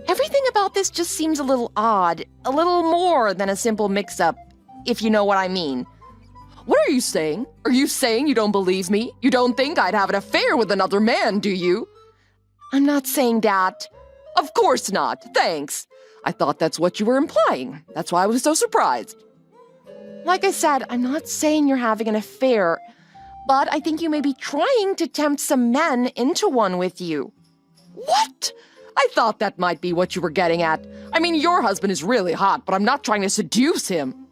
Everything about this just seems a little odd, a little more than a simple mix-up, if you know what I mean. What are you saying? Are you saying you don't believe me? You don't think I'd have an affair with another man, do you? I'm not saying that. Of course not. Thanks. I thought that's what you were implying. That's why I was so surprised. Like I said, I'm not saying you're having an affair, but I think you may be trying to tempt some men into one with you. What? I thought that might be what you were getting at. I mean, your husband is really hot, but I'm not trying to seduce him.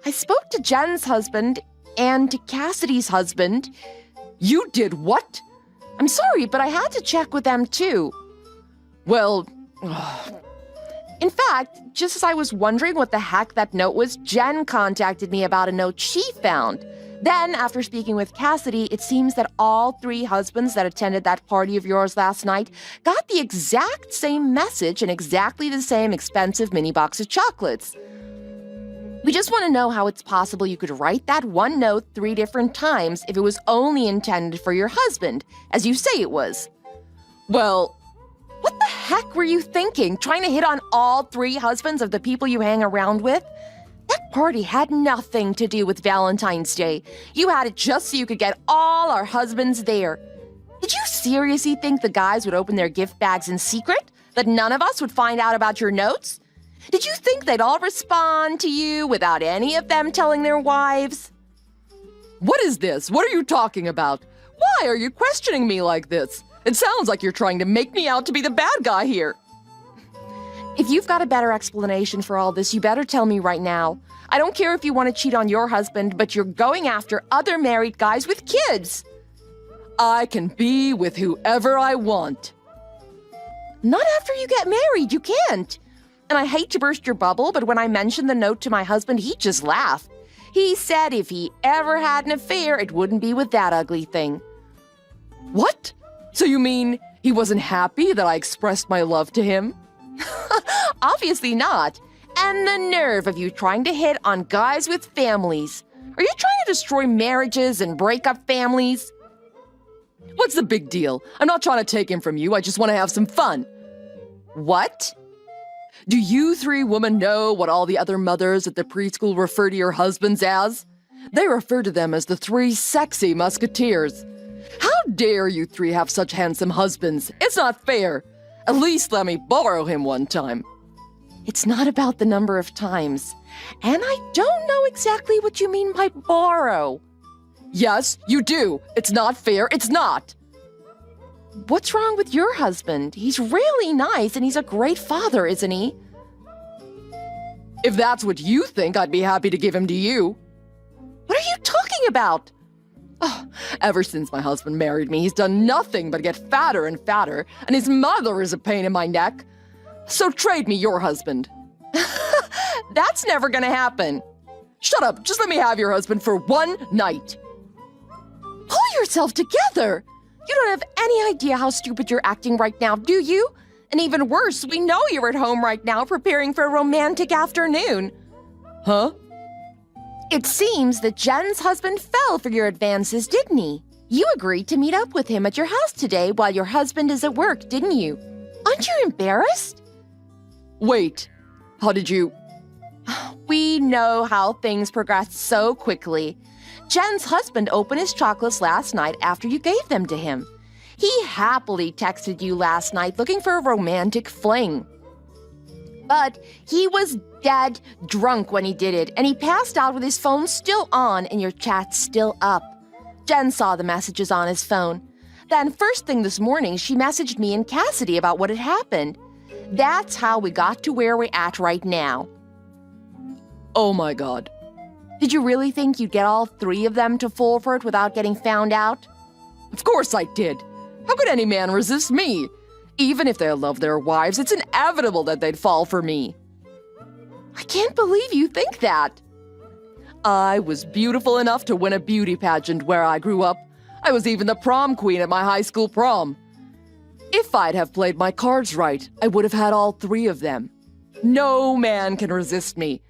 I spoke to Jen's husband and to Cassidy's husband. You did what? I'm sorry, but I had to check with them too. Well, in fact, just as I was wondering what the heck that note was, Jen contacted me about a note she found. Then, after speaking with Cassidy, it seems that all 3 husbands that attended that party of yours last night got the exact same message and exactly the same expensive mini box of chocolates. We just want to know how it's possible you could write that one note 3 different times if it was only intended for your husband, as you say it was. well, What the heck were you thinking, trying to hit on all 3 husbands of the people you hang around with? That party had nothing to do with Valentine's Day. You had it just so you could get all our husbands there. Did you seriously think the guys would open their gift bags in secret? That none of us would find out about your notes? Did you think they'd all respond to you without any of them telling their wives? What is this? What are you talking about? Why are you questioning me like this? It sounds like you're trying to make me out to be the bad guy here. If you've got a better explanation for all this, you better tell me right now. I don't care if you want to cheat on your husband, but you're going after other married guys with kids. I can be with whoever I want. Not after you get married, you can't. And I hate to burst your bubble, but when I mentioned the note to my husband, he just laughed. He said if he ever had an affair, it wouldn't be with that ugly thing. What? So you mean he wasn't happy that I expressed my love to him? Obviously not. And the nerve of you trying to hit on guys with families. Are you trying to destroy marriages and break up families? What's the big deal? I'm not trying to take him from you. I just want to have some fun. What? Do you three women know what all the other mothers at the preschool refer to your husbands as? They refer to them as the three sexy musketeers. How dare you three have such handsome husbands? It's not fair. At least let me borrow him one time. It's not about the number of times. And I don't know exactly what you mean by borrow. Yes, you do. It's not fair. It's not. What's wrong with your husband? He's really nice and he's a great father, isn't he? If that's what you think, I'd be happy to give him to you. What are you talking about? Oh, ever since my husband married me, he's done nothing but get fatter and fatter, and his mother is a pain in my neck. So trade me your husband. That's never gonna happen. Shut up. Just let me have your husband for one night. Pull yourself together. You don't have any idea how stupid you're acting right now, do you? And even worse, we know you're at home right now preparing for a romantic afternoon. Huh? It seems that Jen's husband fell for your advances, didn't he? You agreed to meet up with him at your house today while your husband is at work, didn't you? Aren't you embarrassed? Wait. How did you... We know how things progress so quickly. Jen's husband opened his chocolates last night after you gave them to him. He happily texted you last night looking for a romantic fling. But he was dead drunk when he did it, and he passed out with his phone still on and your chat still up. Jen saw the messages on his phone. Then first thing this morning, she messaged me and Cassidy about what had happened. That's how we got to where we're at right now. Oh my God. Did you really think you'd get all three of them to fall for it without getting found out? Of course I did. How could any man resist me? Even if they love their wives, it's inevitable that they'd fall for me. I can't believe you think that. I was beautiful enough to win a beauty pageant where I grew up. I was even the prom queen at my high school prom. If I'd have played my cards right, I would have had all three of them. No man can resist me.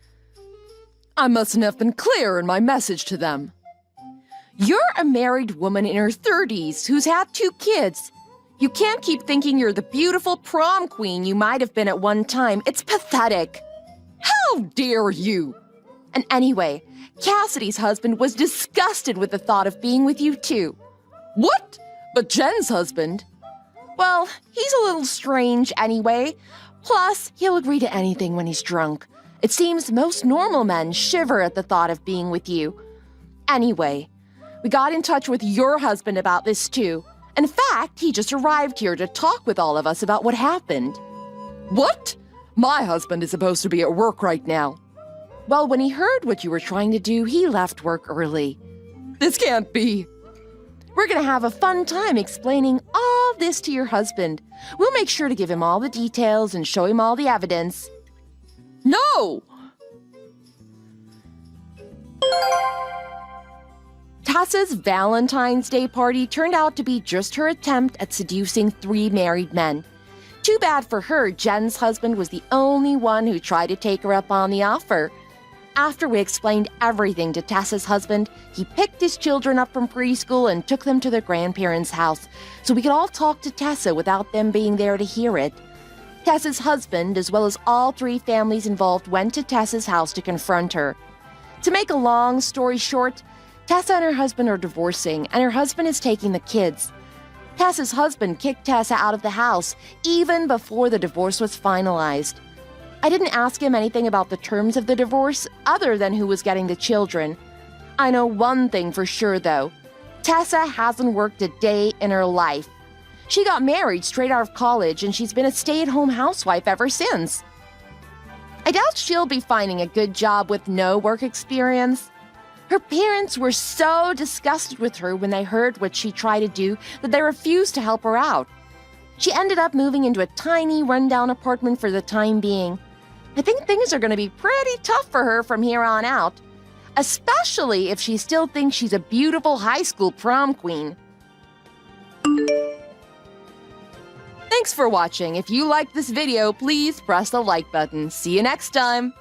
I mustn't have been clear in my message to them. You're a married woman in her 30s who's had 2 kids. You can't keep thinking you're the beautiful prom queen you might have been at one time. It's pathetic. How dare you? And anyway, Cassidy's husband was disgusted with the thought of being with you too. What? But Jen's husband? Well, he's a little strange anyway. Plus, he'll agree to anything when he's drunk. It seems most normal men shiver at the thought of being with you. Anyway, we got in touch with your husband about this too. In fact, he just arrived here to talk with all of us about what happened. What? My husband is supposed to be at work right now. Well, when he heard what you were trying to do, he left work early. This can't be. We're gonna have a fun time explaining all this to your husband. We'll make sure to give him all the details and show him all the evidence. No! Tessa's Valentine's Day party turned out to be just her attempt at seducing 3 married men. Too bad for her, Jen's husband was the only one who tried to take her up on the offer. After we explained everything to Tessa's husband, he picked his children up from preschool and took them to their grandparents' house so we could all talk to Tessa without them being there to hear it. Tessa's husband, as well as all 3 families involved, went to Tessa's house to confront her. To make a long story short, Tessa and her husband are divorcing, and her husband is taking the kids. Tessa's husband kicked Tessa out of the house even before the divorce was finalized. I didn't ask him anything about the terms of the divorce other than who was getting the children. I know one thing for sure, though. Tessa hasn't worked a day in her life. She got married straight out of college, and she's been a stay-at-home housewife ever since. I doubt she'll be finding a good job with no work experience. Her parents were so disgusted with her when they heard what she tried to do that they refused to help her out. She ended up moving into a tiny, rundown apartment for the time being. I think things are going to be pretty tough for her from here on out, especially if she still thinks she's a beautiful high school prom queen. Thanks for watching. If you liked this video, please press the like button. See you next time.